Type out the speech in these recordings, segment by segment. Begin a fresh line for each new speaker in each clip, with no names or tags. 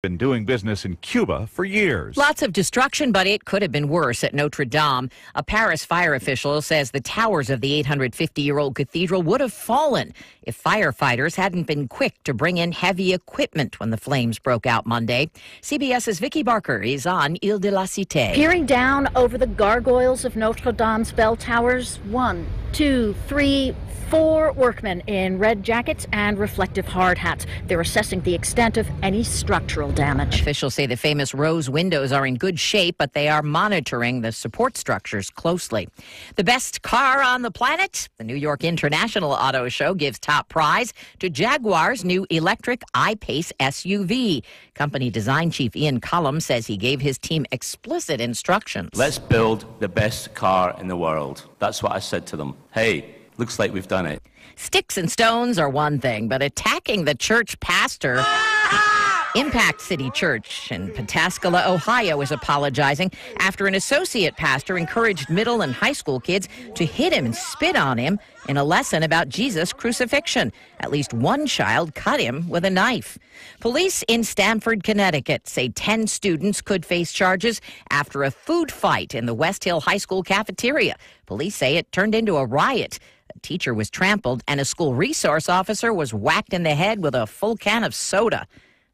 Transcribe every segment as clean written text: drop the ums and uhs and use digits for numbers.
been doing business in Cuba for years.
Lots of destruction, but it could have been worse at Notre Dame. A Paris fire official says the towers of the 850-year-old cathedral would have fallen if firefighters hadn't been quick to bring in heavy equipment when the flames broke out Monday. CBS's Vicki Barker is on Ile de la Cité.
Peering down over the gargoyles of Notre Dame's bell towers, 1, 2, 3, 4 workmen in red jackets and reflective hard hats. They're assessing the extent of any structural damage.
Officials say the famous rose windows are in good shape, but they are monitoring the support structures closely. The best car on the planet? The New York International Auto Show gives top prize to Jaguar's new electric I-Pace SUV. Company design chief Ian Cullum says he gave his team explicit instructions.
Let's build the best car in the world. That's what I said to them. Hey, looks like we've done it.
Sticks and stones are one thing, but attacking the church pastor... Impact City Church in Pataskala, Ohio, is apologizing after an associate pastor encouraged middle and high school kids to hit him and spit on him in a lesson about Jesus' crucifixion. At least one child cut him with a knife. Police in Stamford, Connecticut say 10 students could face charges after a food fight in the West Hill High School cafeteria. Police say it turned into a riot. A teacher was trampled and a school resource officer was whacked in the head with a full can of soda.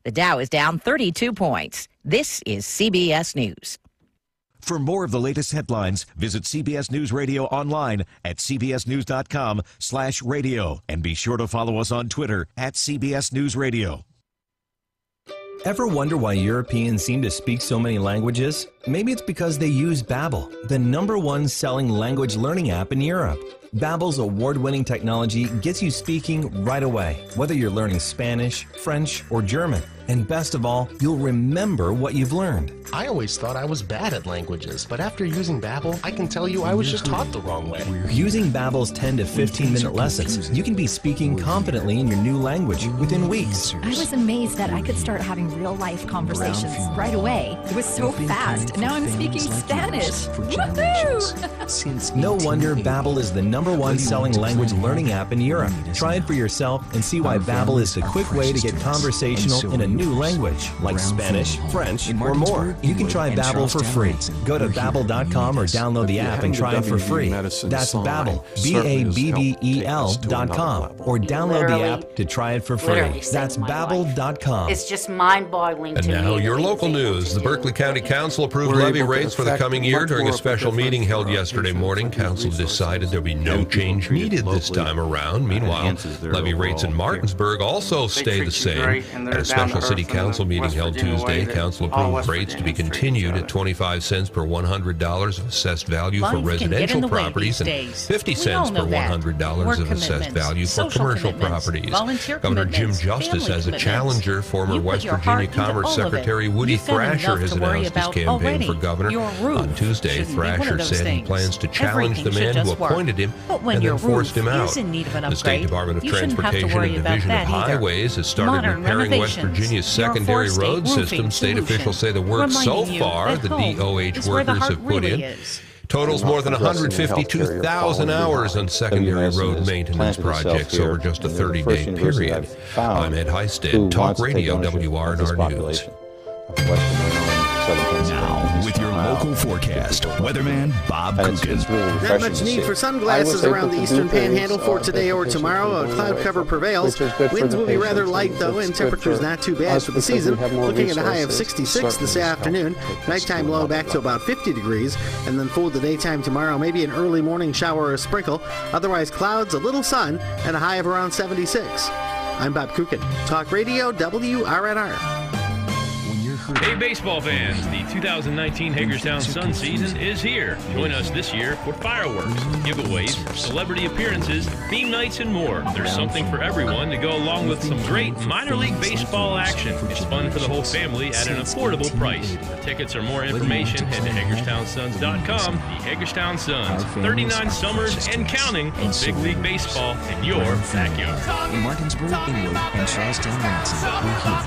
The Dow is down 32 points. This is CBS News.
For more of the latest headlines, visit CBS News Radio online at cbsnews.com/radio. And be sure to follow us on Twitter at CBS News Radio.
Ever wonder why Europeans seem to speak so many languages? Maybe it's because they use Babbel, the #1 selling language learning app in Europe. Babbel's award-winning technology gets you speaking right away, whether you're learning Spanish, French, or German. And best of all, you'll remember what you've learned.
I always thought I was bad at languages, but after using Babbel, I can tell you I was just taught the wrong way.
Using Babbel's 10 to 15-minute lessons, you can be speaking confidently in your new language within weeks.
I was amazed that I could start having real-life conversations right away. It was so fast. Now I'm speaking Spanish. Woohoo!
No wonder Babbel is the #1 selling language learning app in Europe. Try it for yourself and see why Babbel is the quick way to get conversational in a new language, like Spanish, French, or more. You can try Babbel for free. Go to Babbel.com or download the app and try it for free. That's Babbel, Babbel.com, or download the app to try it for free. That's Babbel.com.
It's just mind-boggling
to me. And now your local news. The Berkeley County Council approved levy rates for the coming year during a special meeting held yesterday morning. Council decided there'll be no change needed this time around. Meanwhile, levy rates in Martinsburg also stay the same. At a special City Council meeting held Tuesday, Council approved rates to be continued at 25 cents per $100 of assessed value for residential properties and 50 cents per $100 of assessed value for commercial properties. Governor Jim Justice has a challenger. Former West Virginia Commerce Secretary Woody Thrasher has announced his campaign for governor. On Tuesday, Thrasher said he plans to challenge the man who appointed him and then forced him out. The State Department of Transportation and Division of Highways has started repairing West Virginia's secondary road system. State officials say the work so far the DOH workers have put in totals more than 152,000 hours on secondary road maintenance projects over just a 30-day period. I'm Ed Heisted, Talk Radio WRNR News.
Now, with your local forecast, weatherman Bob Coogan.
Not much need for sunglasses around the eastern panhandle for today or tomorrow. A cloud cover prevails. Winds will be rather light, though, and temperatures not too bad for the season. Looking at a high of 66 this afternoon. Nighttime low back to about 50 degrees. And then for the daytime tomorrow, maybe an early morning shower or a sprinkle. Otherwise, clouds, a little sun, and a high of around 76. I'm Bob Kukin. Talk Radio WRNR.
Hey baseball fans, the 2019 Hagerstown Sun season is here. Join us this year for fireworks, giveaways, celebrity appearances, theme nights, and more. There's something for everyone to go along with some great minor league baseball action. It's fun for the whole family at an affordable price. For tickets or more information, head to HagerstownSuns.com. The Hagerstown Suns, 39 summers and counting of big league baseball in your backyard.
In Martinsburg, Inwood, and Charlestown, Lansing, we're here.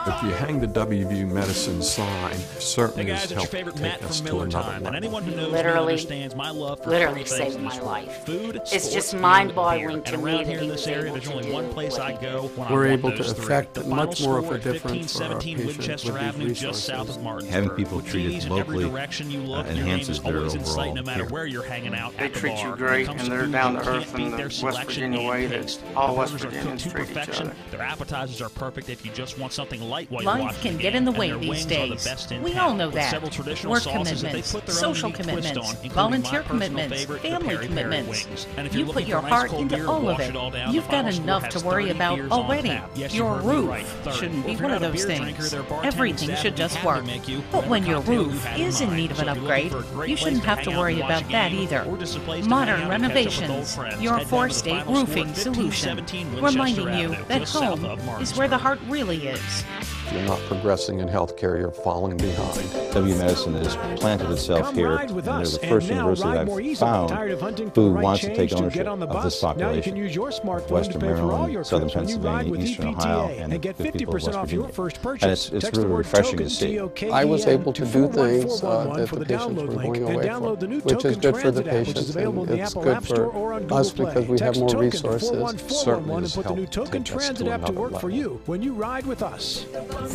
If you hang the WVU Medicine sign certainly has helped take us to another level.
And anyone who knows
literally,
me understands my love for
literally
three
saved
things in
my
this
life.
Food,
It's
sports,
just
and
mind-boggling
beer.
to
And
me
around
that
here
he
in
was
this area,
able
there's
to
only
do
one place
what
I
he
go
did.
when I
We're
want
able to
those three.
affect
The
much
final
more of
store
a
at
difference for our
1517
patients
Winchester
with
Avenue,
these
just south
resources.
of Martinsburg.
Having people
With
treated
cheese in every
locally
direction you look, your name
enhances
is
their
always in sight,
overall
no matter
care.
where you're hanging out
They
at the
treat
bar.
you
When it
great,
comes
and
to
they're
food,
down
you
to
can't
earth
beat
in the
their
West
selection
Virginia way
and
that
taste.
all
Their
West
burgers are
Virginians
cooked to
treat each
perfection.
other.
Their appetizers are perfect if you just want something light while you're
Life
watching
can
the
get
game,
in the
and
way
their
these
wings are the
days.
best in
We
town,
all know
with
that.
several traditional
Work
sauces that they
commitments,
put their own
social
unique twist
commitments,
on, including
volunteer
my personal
commitments,
favorite, the
family
Peri Peri
commitments.
wings. And if
You
you're
put
looking
your
for a nice
heart
cold
into
beer,
all of
wash
it.
all down.
You've
The
got
final store
enough
has
to worry
30
about
beers on
already.
tap. Yes, you
Your
heard me
roof
right, 30.
shouldn't
Or
be
if you're
one of
not a
those
beer
things.
drinker, their bartending
Everything
staff
should
will be
just
happy to
work.
make you
But when your
whatever cocktail
roof
you've had in
is in
mind.
need of
So
an
if you're
upgrade,
looking for a great
you
place
shouldn't
to
have
hang
to
out
worry
and watch
about
a
that
game,
either.
or just a place to
Modern
hang out and catch up with old
Renovations,
friends,
your
head down to the
four-state
final store
roofing
at
solution,
1517 Winchester
reminding you
Avenue,
that
just south
home
of
is where the
Martinsburg.
heart really is.
If you're not progressing in healthcare, you're falling behind.
W Medicine has planted itself
Come
here,
ride with
and they're
us
the
and
first
now
university
ride
I've
more easily.
found
Tired of hunting for
who
the right
wants to
change
take
to
ownership
get on the
of this
bus? Now you can
population.
use your smartphone
Western
to pay for all your
Maryland, Southern
trips when you ride
Pennsylvania,
with
Eastern
EPTA
Ohio,
and
and
get
the people of
50%
West
off your
Virginia.
first purchase.
And it's
Text
really
the word
refreshing to
tokens,
see.
TOKEN,
I was able to do things
to
that the patients were going away
download the new
from, which is
Token
good for the
Transit app, which is
patients,
available in
and
the
it's
Apple
good
App Store
for
or on Google
us
Play.
because we have
Text
more
Token to
resources.
41411
Certainly
and
has
put the new
helped
Token
take us
Transit
to
app to
another
work for
level.
you when you ride with us.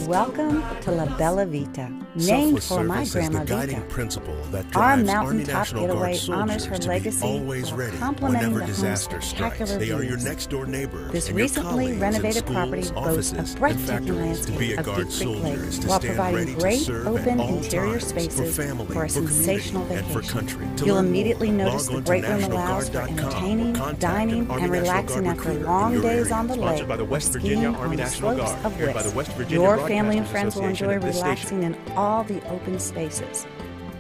Welcome to La Bella Vita, named for my grandma Vita.
Principle that
Our
drives Army
mountaintop
National Guard
getaway
soldiers
honors her
to be
legacy
always
while
ready
complementing
whenever
the home's
disaster strikes.
spectacular
They are your
views.
next door neighbors.
This
and your
recently
colleagues in
renovated
schools,
property boasts
offices,
a
and
breathtaking
factories.
landscape
To be a
of
Guard
Deep Creek
soldier
Lake,
is to
while
stand
providing
ready to
great
serve
open
at all
interior
times
spaces
for family,
for a
for
sensational
community, and for
vacation.
country. To
You'll
learn
immediately
more,
notice
log
the
on to
break room allows for
nationalguard.com or
entertaining,
contact
dining,
an Army
and
National
relaxing
Guard
after
recruiter
long
in your
days
area.
on the lake,
Sponsored by the West
or
Virginia
skiing
Army
on the
National
slopes
Guard,
of
heard by the
Wiss.
West Virginia
Your family and
Broadcasters
friends will
Association
enjoy
at this
relaxing in all the open spaces.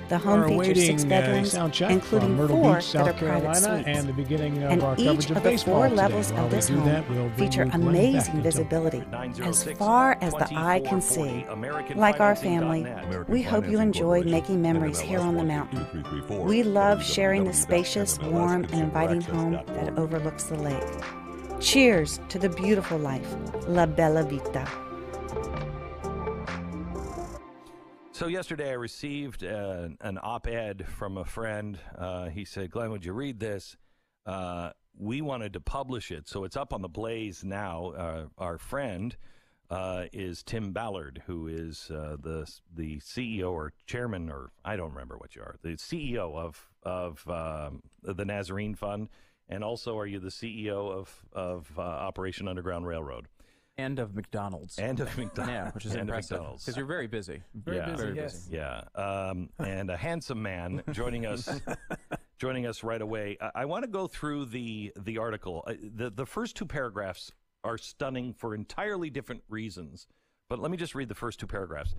The home
We're
features 6
awaiting
bedrooms,
sound check
including
from Myrtle
4
Beach,
that are
South
private
Carolina,
suites.
and the beginning of
And
our
each
coverage
of
of
the
baseball
4
today.
levels
While
of
we
this
do
home
that, we'll bring
feature
you Glenn back
amazing
to
visibility. As
906
far as the eye can
2440
see, like our family,
AmericanFinancing.net.
we hope you enjoyed making memories here on the mountain. We love sharing the spacious, warm, and inviting home that overlooks the lake. Cheers to the beautiful life, La Bella Vita.
So yesterday I received an op-ed from a friend. He said, Glenn, would you read this? We wanted to publish it, so it's up on the Blaze now. Our friend is Tim Ballard, who is the CEO or chairman, or I don't remember what you are, the CEO of the Nazarene Fund, and also are you the CEO of Operation Underground Railroad?
And of McDonald's.
And of McDonald's.
Yeah, which is impressive. Because you're very busy. Very busy, yes.
Yeah. And a handsome man joining us right away. I want to go through the article. The first 2 paragraphs are stunning for entirely different reasons. But let me just read the first 2 paragraphs.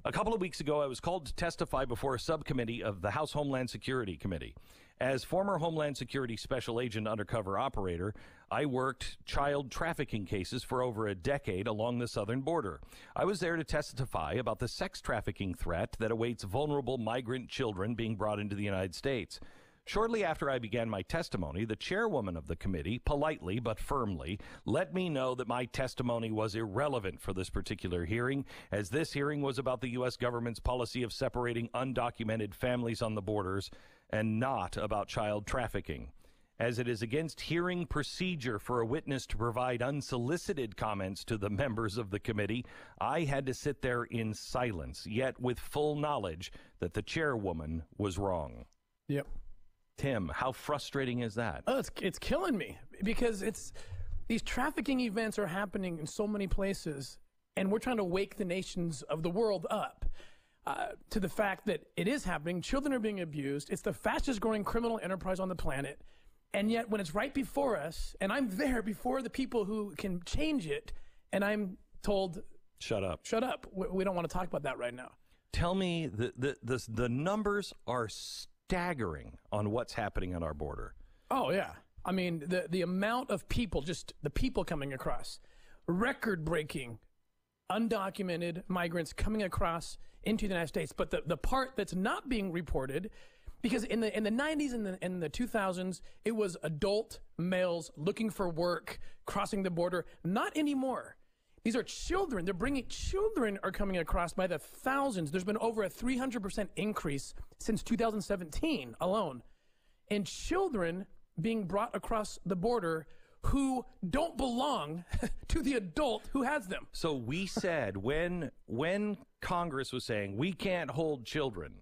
A couple of weeks ago, I was called to testify before a subcommittee of the House Homeland Security Committee. As former Homeland Security Special Agent Undercover Operator, I worked child trafficking cases for over a decade along the southern border. I was there to testify about the sex trafficking threat that awaits vulnerable migrant children being brought into the United States. Shortly after I began my testimony, the chairwoman of the committee, politely but firmly, let me know that my testimony was irrelevant for this particular hearing, as this hearing was about the U.S. government's policy of separating undocumented families on the borders and not about child trafficking. As it is against hearing procedure for a witness to provide unsolicited comments to the members of the committee, I had to sit there in silence, yet with full knowledge that the chairwoman was wrong.
Yep.
Tim, how frustrating is that?
Oh, it's killing me because these trafficking events are happening in so many places, and we're trying to wake the nations of the world up to the fact that it is happening. Children are being abused. It's the fastest growing criminal enterprise on the planet. And yet when it's right before us, and I'm there before the people who can change it, and I'm told,
shut up.
Shut up. We don't want to talk about that right now.
Tell me, the numbers are staggering on what's happening on our border.
Oh, yeah. I mean, the amount of people, just the people coming across, record-breaking, undocumented migrants coming across into the United States. But the part that's not being reported, because in the 90s and in the 2000s, it was adult males looking for work, crossing the border. Not anymore. These are children. They're bringing children are coming across by the thousands. There's been over a 300% increase since 2017 alone. And children being brought across the border who don't belong to the adult who has them.
So we said when Congress was saying we can't hold children,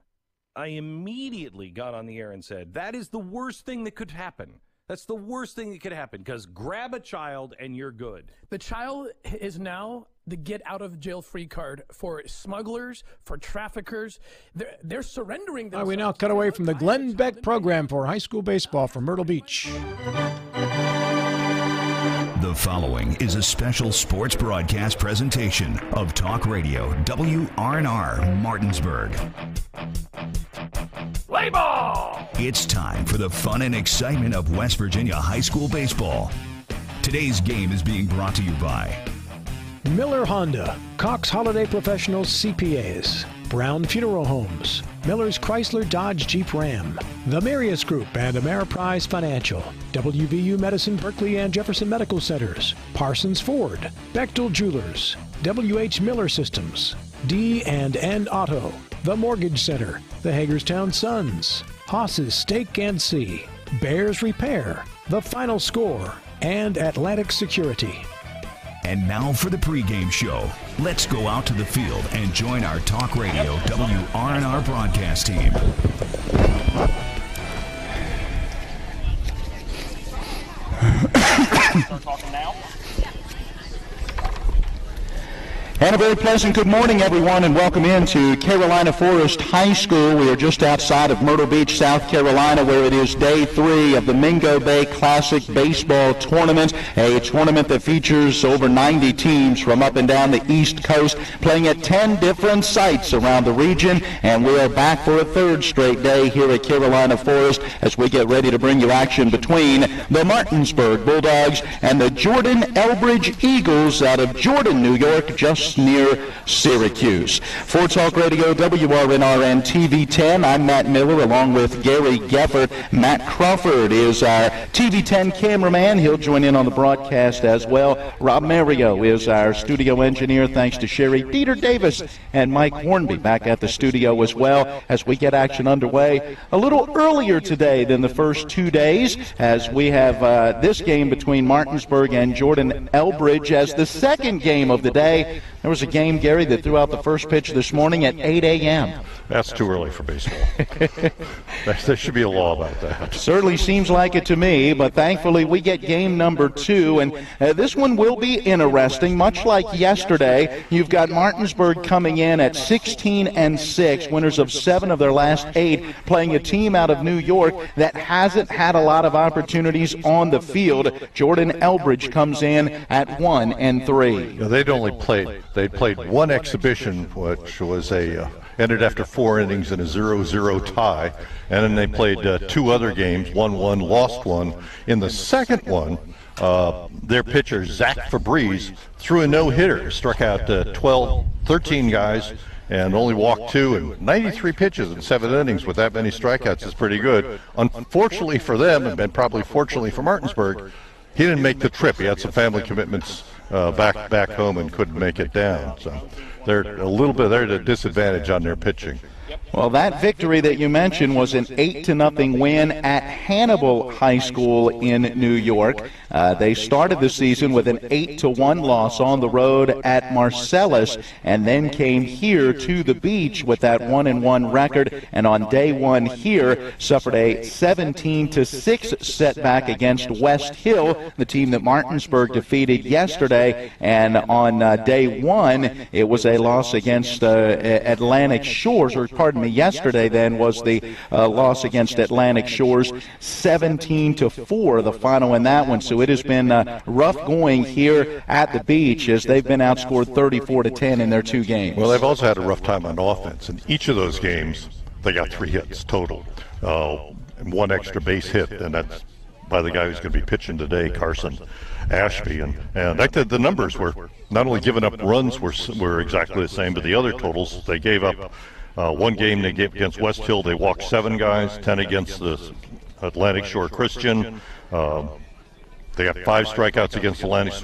I immediately got on the air and said that is the worst thing that could happen. That's the worst thing that could happen, because grab a child and you're good.
The child is now the get-out-of-jail-free card for smugglers, for traffickers. They're surrendering themselves.
We now cut away from the Glenn Beck program for high school baseball from Myrtle Beach.
The following is a special sports broadcast presentation of Talk Radio WRNR Martinsburg. Play ball! It's time for the fun and excitement of West Virginia high school baseball. Today's game is being brought to you by
Miller Honda, Cox Holiday Professionals CPAs, Brown Funeral Homes, Miller's Chrysler Dodge Jeep Ram, The Marius Group and Ameriprise Financial, WVU Medicine Berkeley and Jefferson Medical Centers, Parsons Ford, Bechtel Jewelers, WH Miller Systems, D&N Auto, The Mortgage Center, the Hagerstown Suns, Haas's Steak and Sea, Bears Repair, The Final Score, and Atlantic Security.
And now for the pregame show. Let's go out to the field and join our Talk Radio WRNR broadcast team.
Start talking now. And a very pleasant good morning, everyone, and welcome into Carolina Forest High School. We are just outside of Myrtle Beach, South Carolina, where it is day 3 of the Mingo Bay Classic Baseball Tournament, a tournament that features over 90 teams from up and down the East Coast, playing at 10 different sites around the region. And we are back for a third straight day here at Carolina Forest as we get ready to bring you action between the Martinsburg Bulldogs and the Jordan Elbridge Eagles out of Jordan, New York, just near Syracuse. For Talk Radio, WRNR and TV 10, I'm Matt Miller along with Gary Geffert. Matt Crawford is our TV 10 cameraman. He'll join in on the broadcast as well. Rob Mario is our studio engineer, thanks to Sherry Dieter Davis and Mike Hornby back at the studio as well as we get action underway a little earlier today than the first 2 days, as we have this game between Martinsburg and Jordan Elbridge as the second game of the day. There was a game, Gary, that threw out the first pitch this morning at 8 a.m.
That's too early for baseball. There should be a law about that.
Certainly seems like it to me, but thankfully we get game number 2, and this one will be interesting. Much like yesterday, you've got Martinsburg coming in at 16-6, winners of 7 of their last 8, playing a team out of New York that hasn't had a lot of opportunities on the field. Jordan Elbridge comes in at 1-3.
They played one exhibition, which was ended after 4 innings in a 0-0 tie, and then they played 2 other games, won 1, lost 1. In the second one, their pitcher, Zach Fabriz, threw a no-hitter, struck out 13 guys, and only walked 2, and 93 pitches in 7 innings with that many strikeouts is pretty good. Unfortunately for them, and probably fortunately for Martinsburg, he didn't make the trip. He had some family commitments back home and couldn't make it down. So they're at a disadvantage on their pitching.
Well, that victory that you mentioned was an 8-0 win at Hannibal High School in New York. They started the season with an 8-1 loss on the road at Marcellus, and then came here to the beach with that 1-1 record. And on day 1 here, suffered a 17-6 setback against West Hill, the team that Martinsburg defeated yesterday. And on day 1, it was a loss against Atlantic Shores, or pardon me, yesterday then was the loss against Atlantic Shores, 17-4, the final in that one. So it has been rough going here at the beach as they've been outscored 34-10 in their 2 games.
Well, they've also had a rough time on offense. In each of those games, they got 3 hits total, and 1 extra base hit, and that's by the guy who's going to be pitching today, Carson Ashby. And the numbers were not only giving up runs were exactly the same, but the other totals they gave up. 1 game they gave against West Hill, they walked 7 guys, 10 against the Atlantic Shore Christian. They got 5 strikeouts against Atlantic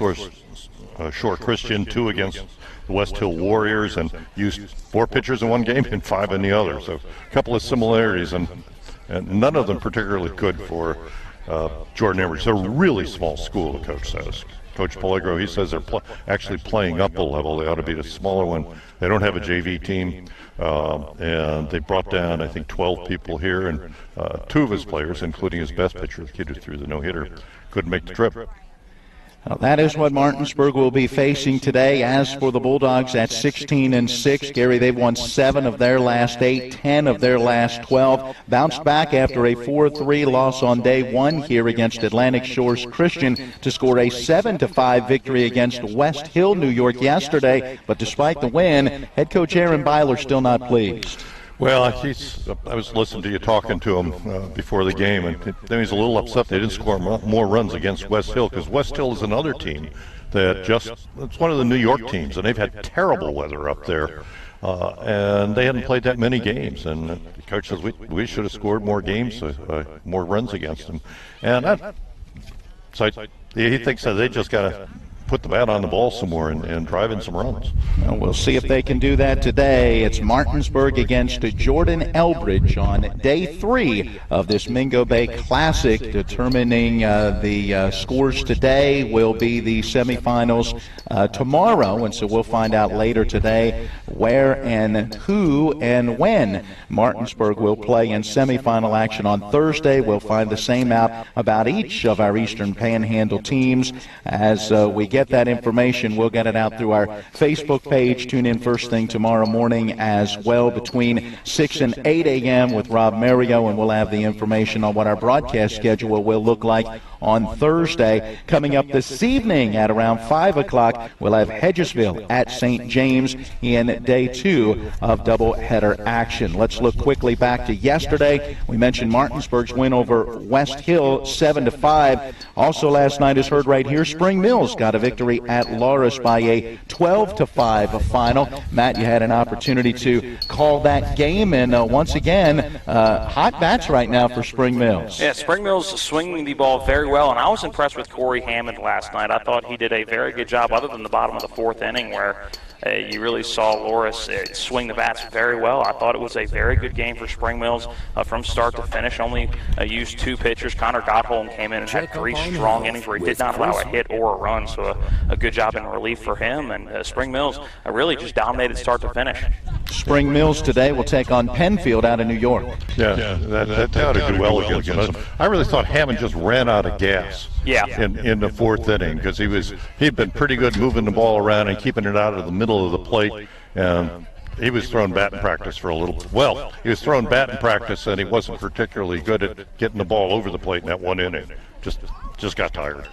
Shore Christian, 2 against the West Hill Warriors, and used 4 pitchers in one game and 5 in the other. So a couple of similarities, and none of them particularly good for Jordan Emory. It's a really small school, the coach says. Coach Pellegro, he says they're actually playing up a level. They ought to be a smaller one. They don't have a JV team, and they brought down, I think, 12 people here, and 2 of his players, including his best pitcher, the kid who threw the no-hitter, couldn't make the trip.
Well, that is what Martinsburg will be facing today. As for the Bulldogs at 16-6, Gary, they've won 7 of their last 8, 10 of their last 12. Bounced back after a 4-3 loss on day 1 here against Atlantic Shores Christian to score a 7-5 victory against West Hill, New York yesterday. But despite the win, head coach Aaron Byler still not pleased.
Well, I was listening to you talking to him before the game, and then he's a little upset they didn't score more runs against West Hill, because West Hill is another team that it's one of the New York teams, and they've had terrible weather up there, and they hadn't played that many games, and the coach says we should have scored more games, more runs against them, and so he thinks that they just got to put the bat on the ball some more and drive in some runs.
Well, we'll see if they can do that today. It's Martinsburg against Jordan Elbridge on day 3 of this Mingo Bay Classic. Determining the scores today will be the semifinals tomorrow, and so we'll find out later today where and who and when Martinsburg will play in semifinal action on Thursday. We'll find the same out about each of our Eastern Panhandle teams as we get that information. We'll get it out through our Facebook page. Tune in first thing tomorrow morning as well between 6 and 8 a.m. with Rob Mario, and we'll have the information on what our broadcast schedule will look like on Thursday. Coming up this evening at around 5 o'clock, we'll have Hedgesville at St. James in day 2 of doubleheader action. Let's look quickly back to yesterday. We mentioned Martinsburg's win over West Hill 7-5. Also last night, as heard right here, Spring Mills got a victory at Loris by a 12-5 final. Matt, you had an opportunity to call that game, and once again, hot bats right now for Spring Mills.
Yeah, Spring Mills swinging the ball very well, and I was impressed with Corey Hammond last night. I thought he did a very good job, other than the bottom of the 4th inning where you really saw Loris swing the bats very well. I thought it was a very good game for Spring Mills from start to finish. Only used 2 pitchers. Connor Gottholm came in and had 3 strong innings where he did not allow a hit or a run, so a good job in relief for him. And Spring Mills really just dominated start to finish.
Spring Mills today will take on Penfield out of New York.
Yeah, that ought to do well against them. I really thought Hammond just ran out of gas.
Yeah.
In the 4th inning, because he'd been pretty good moving the ball around and keeping it out of the middle of the plate, and he was throwing bat in practice for a little. Well, he was throwing bat in practice, and he wasn't particularly good at getting the ball over the plate in that 1 inning. Just got tired.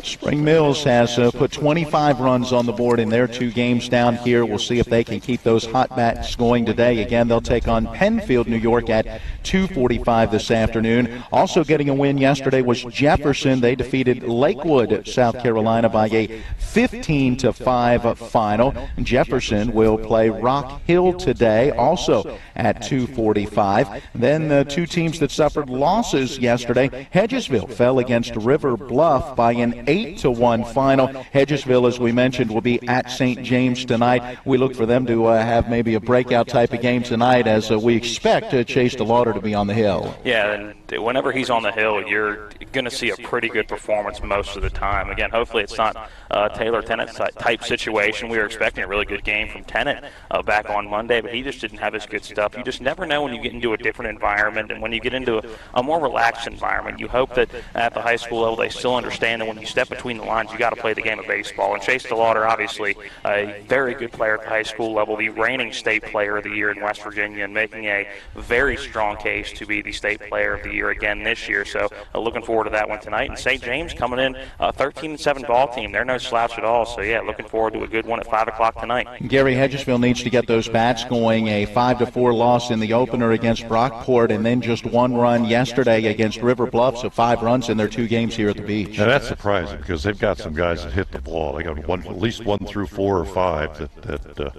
Spring Mills has put 25 runs on the board in their 2 games down here. We'll see if they can keep those hot bats going today. Again, they'll take on Penfield, New York at 2:45 this afternoon. Also getting a win yesterday was Jefferson. They defeated Lakewood, South Carolina by a 15-5 final. Jefferson will play Rock Hill today, also at 2:45. Then the 2 teams that suffered losses yesterday, Hedgesville fell against River Bluff by an 8-1 final. Hedgesville, as we mentioned, will be at St. James tonight. We look for them to have maybe a breakout type of game tonight, as we expect Chase DeLauder to be on the hill.
Yeah, and whenever he's on the hill, you're going to see a pretty good performance most of the time. Again, hopefully it's not Taylor Tennant type situation. We were expecting a really good game from Tennant back on Monday, but he just didn't have his good stuff. You just never know when you get into a different environment, and when you get into a more relaxed environment. You hope that at the high school level they still understand that when you step between the lines, you got to play the game of baseball. And Chase DeLauder, obviously a very good player at the high school level, the reigning state player of the year in West Virginia, and making a very strong case to be the state player of the year again this year. So looking forward to that one tonight. And St. James coming in 13-7 ball team. They're no slouch at all. So yeah, looking forward to a good one at 5 o'clock tonight.
Gary, Hedgesville needs to get those bats going. A 5-4 loss in the opener against Brockport, and then just 1 run yesterday against River Bluff. So 5 runs in their 2 games here at the beach.
Now that's surprising, because they've got some guys that hit the ball. They got at least 1 through 4 or 5 that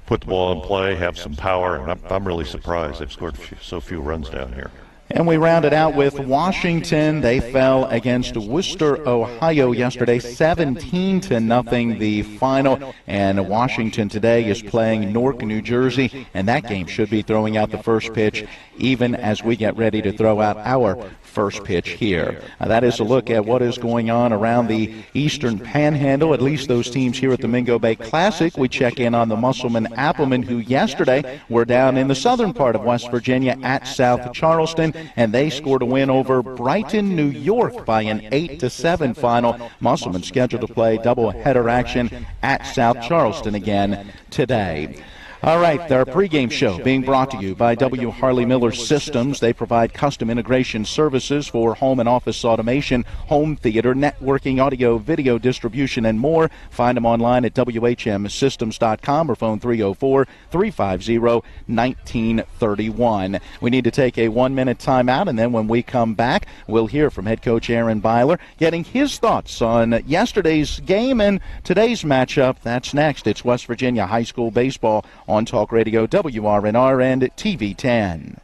put the ball in play, have some power, and I'm really surprised they've scored so few runs down here.
And we rounded out with Washington. They fell against Worcester, Ohio yesterday, 17-0 the final. And Washington today is playing Newark, New Jersey, and that game should be throwing out the first pitch even as we get ready to throw out our first pitch here. That is a look at what is going on around the Eastern Panhandle, at least those teams here at the Mingo Bay Classic. We check in on the Musselman-Applemen, who yesterday were down in the southern part of West Virginia at South Charleston, and they scored a win over Brighton, New York by an 8-7 final. Musselman scheduled to play doubleheader action at South Charleston again today. All right, our pregame show being brought to you by W. Harley Miller Systems. They provide custom integration services for home and office automation, home theater, networking, audio, video distribution, and more. Find them online at WHMsystems.com or phone 304-350-1931. We need to take a 1-minute timeout, and then when we come back, we'll hear from head coach Aaron Byler getting his thoughts on yesterday's game and today's matchup. That's next. It's West Virginia High School Baseball on Talk Radio, WRNR, and TV 10.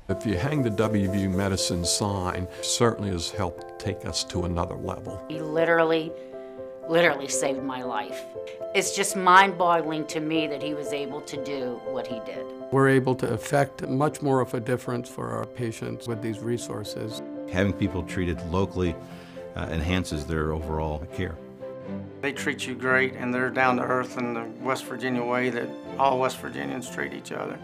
If you hang the WVU Medicine sign, certainly has helped take us to another level.
He literally saved my life. It's just mind-boggling to me that he was able to do what he did.
We're able to affect much more of a difference for our patients with these resources.
Having people treated locally enhances their overall care.
They treat you great, and they're down to earth in the West Virginia way that all West Virginians treat each other.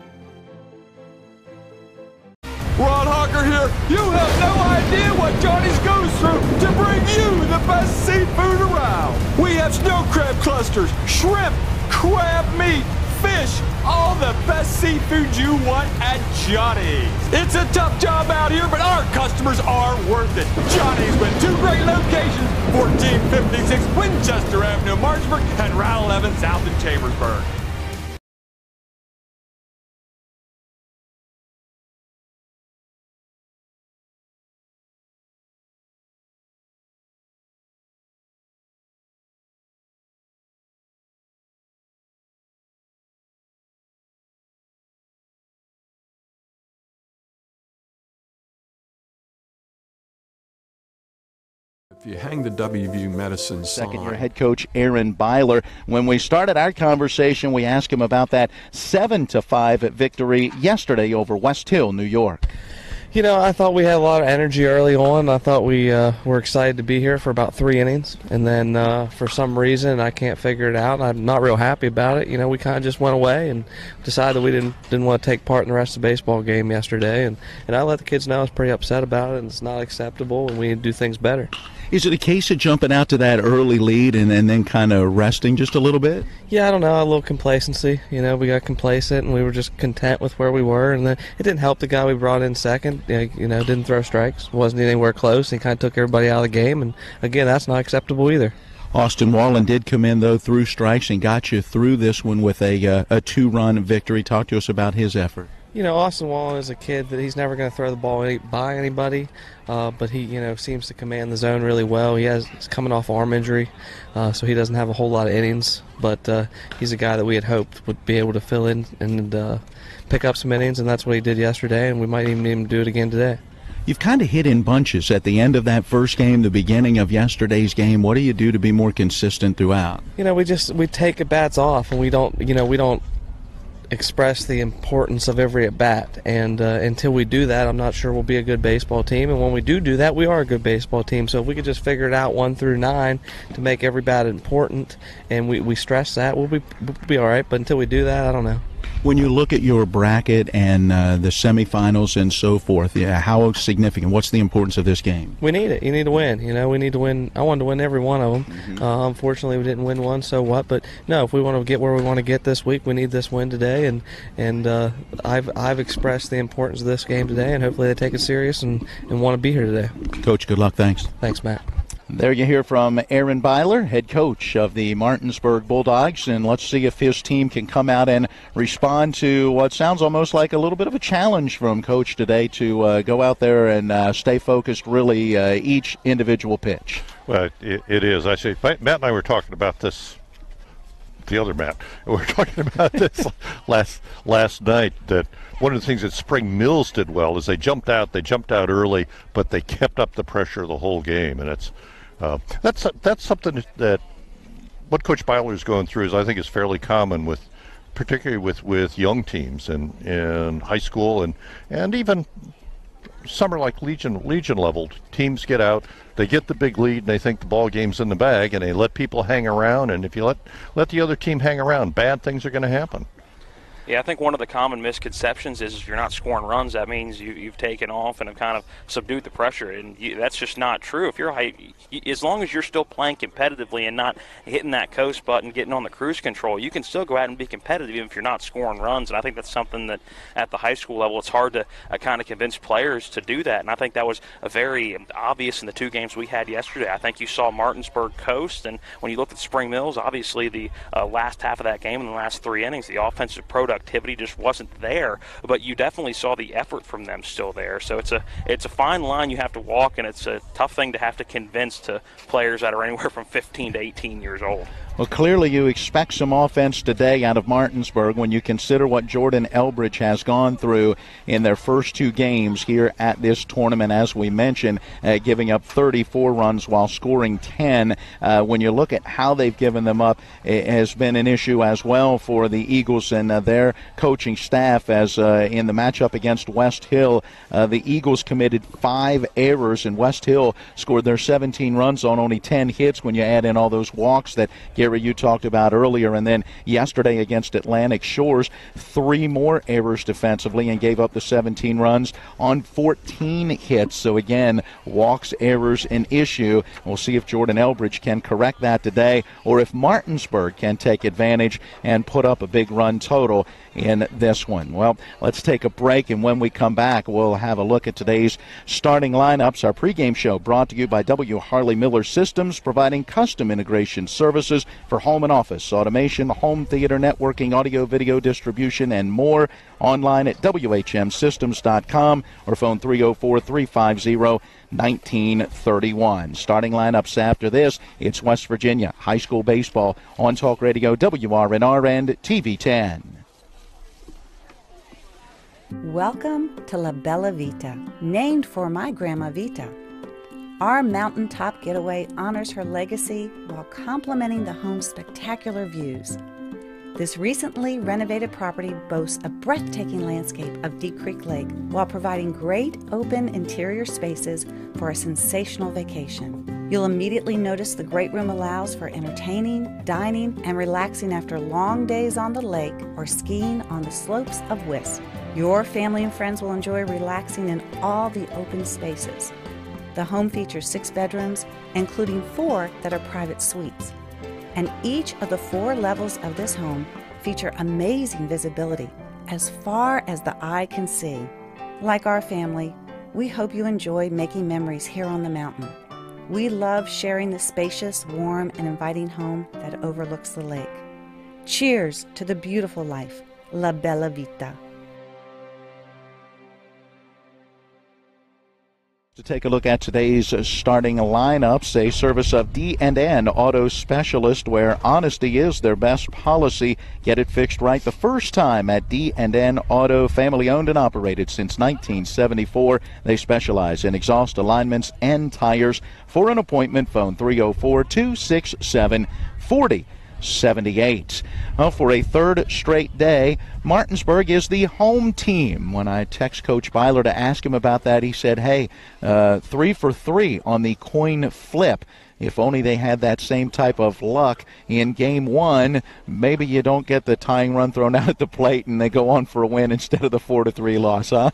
Ron Hawker here. You have no idea what Johnny's goes through to bring you the best seafood around. We have snow crab clusters, shrimp, crab meat, fish, all the best seafood you want at Johnny's. It's a tough job out here, but our customers are worth it. Johnny's with 2 great locations, 1456 Winchester Avenue, Martinsburg, and Route 11 south in Chambersburg.
If you hang the WVU Medicine sign.
Second-year head coach Aaron Byler. When we started our conversation, we asked him about that 7-5 victory yesterday over West Hill, New York.
You know, I thought we had a lot of energy early on. I thought we were excited to be here for about 3 innings. And then for some reason, I can't figure it out. I'm not real happy about it. You know, we kind of just went away and decided we didn't want to take part in the rest of the baseball game yesterday. And I let the kids know I was pretty upset about it, and it's not acceptable, and we need to do things better.
Is it a case of jumping out to that early lead and then kind of resting just a little bit?
Yeah, I don't know, a little complacency. You know, we got complacent and we were just content with where we were. And then it didn't help the guy we brought in second. You know, didn't throw strikes, wasn't anywhere close. He kind of took everybody out of the game. And, again, that's not acceptable either.
Austin Wallen did come in, though, through strikes and got you through this one with a 2-run victory. Talk to us about his effort.
You know, Austin Wallen is a kid that he's never going to throw the ball by anybody, but he, you know, seems to command the zone really well. He's coming off arm injury, so he doesn't have a whole lot of innings, but he's a guy that we had hoped would be able to fill in and pick up some innings, and that's what he did yesterday, and we might even do it again today.
You've kind of hit in bunches at the end of that first game, the beginning of yesterday's game. What do you do to be more consistent throughout?
You know, we take at bats off, and we don't express the importance of every at bat, and until we do that, I'm not sure we'll be a good baseball team. And when we do that, we are a good baseball team. So if we could just figure it out 1 through 9 to make every bat important, and we stress that, we'll be all right. But until we do that, I don't know.
When you look at your bracket and the semifinals and so forth, how significant? What's the importance of this game?
We need it. You need to win. You know, we need to win. I wanted to win every one of them. Mm-hmm. Unfortunately, we didn't win one. So what? But no, if we want to get where we want to get this week, we need this win today. And I've expressed the importance of this game today, and hopefully they take it serious and want to be here today.
Coach, good luck. Thanks.
Thanks, Matt.
There you hear from Aaron Byler, head coach of the Martinsburg Bulldogs, and let's see if his team can come out and respond to what sounds almost like a little bit of a challenge from Coach today to go out there and stay focused really each individual pitch.
Well, it is. I say Matt and I were talking about this the other Matt. We were talking about this last night, that one of the things that Spring Mills did well is they jumped out early, but they kept up the pressure the whole game, and that's something that what Coach Byler is going through is, I think, is fairly common particularly with young teams in high school and even summer, like Legion level teams get out, they get the big lead, and they think the ball game's in the bag, and they let people hang around. And if you let the other team hang around, bad things are going to happen.
Yeah, I think one of the common misconceptions is if you're not scoring runs, that means you've taken off and have kind of subdued the pressure, and that's just not true. If you're as long as you're still playing competitively and not hitting that coast button, getting on the cruise control, you can still go out and be competitive even if you're not scoring runs. And I think that's something that at the high school level it's hard to kind of convince players to do that. And I think that was very obvious in the two games we had yesterday. I think you saw Martinsburg coast, and when you look at Spring Mills, obviously the last half of that game in the last 3 innings, the offensive productivity just wasn't there, but you definitely saw the effort from them still there. So it's a fine line you have to walk, and it's a tough thing to have to convince to players that are anywhere from 15 to 18 years old.
Well, clearly you expect some offense today out of Martinsburg when you consider what Jordan Elbridge has gone through in their first 2 games here at this tournament, as we mentioned, giving up 34 runs while scoring 10. When you look at how they've given them up, it has been an issue as well for the Eagles and their coaching staff, as in the matchup against West Hill, the Eagles committed 5 errors, and West Hill scored their 17 runs on only 10 hits when you add in all those walks that Gary, you talked about earlier. And then yesterday against Atlantic Shores, 3 more errors defensively and gave up the 17 runs on 14 hits. So again, walks, errors, an issue. We'll see if Jordan Elbridge can correct that today, or if Martinsburg can take advantage and put up a big run total in this one. Well, let's take a break, and when we come back, we'll have a look at today's starting lineups. Our pregame show brought to you by W. Harley Miller Systems, providing custom integration services for home and office automation, home theater networking, audio, video distribution, and more. Online at WHMsystems.com or phone 304-350-1931. Starting lineups after this, it's West Virginia High School Baseball on Talk Radio WRNR and TV 10.
Welcome to La Bella Vita, named for my Grandma Vita. Our mountaintop getaway honors her legacy while complementing the home's spectacular views. This recently renovated property boasts a breathtaking landscape of Deep Creek Lake while providing great open interior spaces for a sensational vacation. You'll immediately notice the great room allows for entertaining, dining, and relaxing after long days on the lake or skiing on the slopes of Wisp. Your family and friends will enjoy relaxing in all the open spaces. The home features 6 bedrooms, including 4 that are private suites. And each of the 4 levels of this home feature amazing visibility as far as the eye can see. Like our family, we hope you enjoy making memories here on the mountain. We love sharing the spacious, warm, and inviting home that overlooks the lake. Cheers to the beautiful life, La Bella Vita.
To take a look at today's starting lineups, a service of D&N Auto Specialist, where honesty is their best policy. Get it fixed right the first time at D&N Auto, family owned and operated since 1974. They specialize in exhaust alignments and tires. For an appointment, phone 304-267-4078. Well, for a third straight day, Martinsburg is the home team. When I text Coach Byler to ask him about that, he said, hey, 3 for 3 on the coin flip. If only they had that same type of luck in Game 1, maybe you don't get the tying run thrown out at the plate and they go on for a win instead of the 4-3 loss, huh?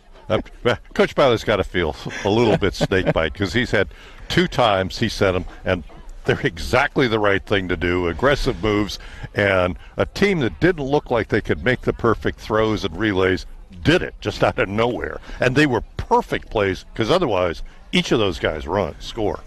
Coach Byler's got to feel a little bit snake bite, because he's had 2 times he sent them, and they're exactly the right thing to do, aggressive moves, and a team that didn't look like they could make the perfect throws and relays did it just out of nowhere. And they were perfect plays, because otherwise each of those guys score.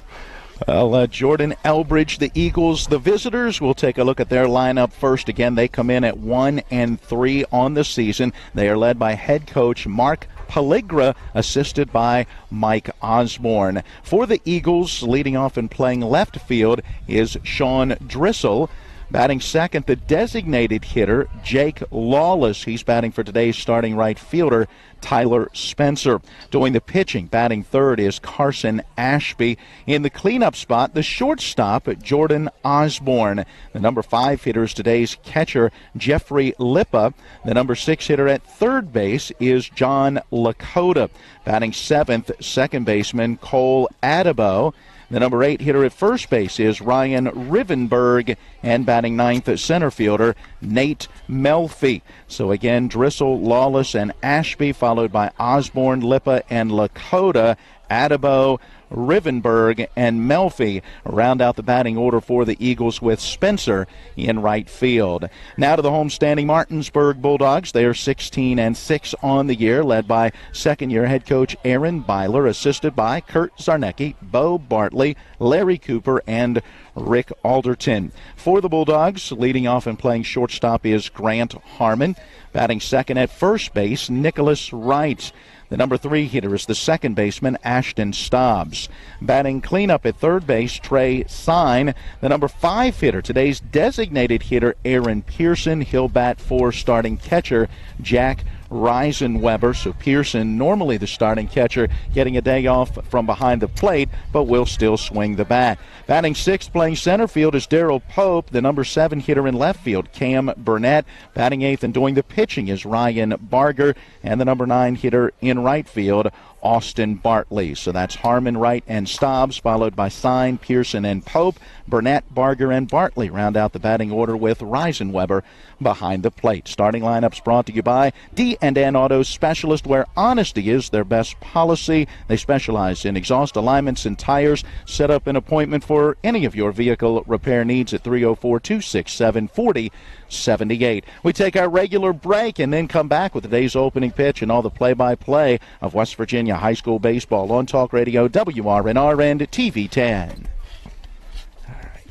Well, Jordan Elbridge, the Eagles, the visitors, we'll take a look at their lineup first. Again, they come in at 1-3 on the season. They are led by head coach Mark Pelligra, assisted by Mike Osborne. For the Eagles, leading off and playing left field is Sean Drissel. Batting second, the designated hitter, Jake Lawless. He's batting for today's starting right fielder, Tyler Spencer. Doing the pitching, batting third, is Carson Ashby. In the cleanup spot, the shortstop, Jordan Osborne. The number 5 hitter is today's catcher, Jeffrey Lippa. The number 6 hitter at third base is John Lakota. Batting seventh, second baseman, Cole Adebo. The number 8 hitter at first base is Ryan Rivenberg, and batting ninth, center fielder Nate Melfi. So again, Drissel, Lawless, and Ashby, followed by Osborne, Lippa, and Lakota. Adebo, Rivenberg, and Melfi round out the batting order for the Eagles, with Spencer in right field. Now to the homestanding Martinsburg Bulldogs. They are 16-6 on the year, led by second-year head coach Aaron Byler, assisted by Kurt Zarnecki, Bo Bartley, Larry Cooper, and Rick Alderton. For the Bulldogs, leading off and playing shortstop is Grant Harmon. Batting second at first base, Nicholas Wright. The number 3 hitter is the second baseman, Ashton Stobbs. Batting cleanup at third base, Trey Sine. The number 5 hitter, today's designated hitter, Aaron Pearson. He'll bat for starting catcher, Jack Reisenweber. So Pearson, normally the starting catcher, getting a day off from behind the plate, but will still swing the bat. Batting sixth, playing center field, is Darrell Pope. The number 7 hitter in left field, Cam Burnett. Batting eighth and doing the pitching is Ryan Barger. And the number 9 hitter in right field, Austin Bartley. So that's Harmon, Wright, and Stobbs, followed by Sine, Pearson, and Pope. Burnett, Barger, and Bartley round out the batting order, with Reisenweber behind the plate. Starting lineups brought to you by D&N Auto Specialist, where honesty is their best policy. They specialize in exhaust alignments and tires. Set up an appointment for any of your vehicle repair needs at 304-267-4078. We take our regular break and then come back with today's opening pitch and all the play-by-play of West Virginia high school baseball on Talk Radio, WRNR, and TV 10.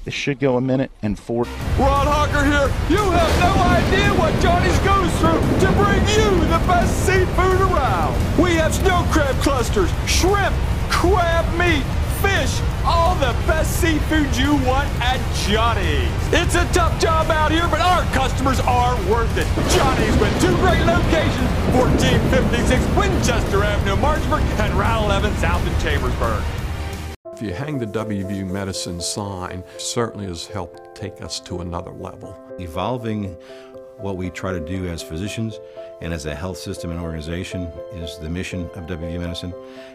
This should go a minute and 4.
Ron Hawker here. You have no idea what Johnny's goes through to bring you the best seafood around. We have snow crab clusters, shrimp, crab meat, fish, all the best seafood you want at Johnny's. It's a tough job out here, but our customers are worth it. Johnny's with 2 great locations, 1456 Winchester Avenue, Martinsburg, and Route 11 South in Chambersburg.
If you hang the WVU Medicine sign, certainly has helped take us to another level.
Evolving what we try to do as physicians and as a health system and organization is the mission of WVU Medicine,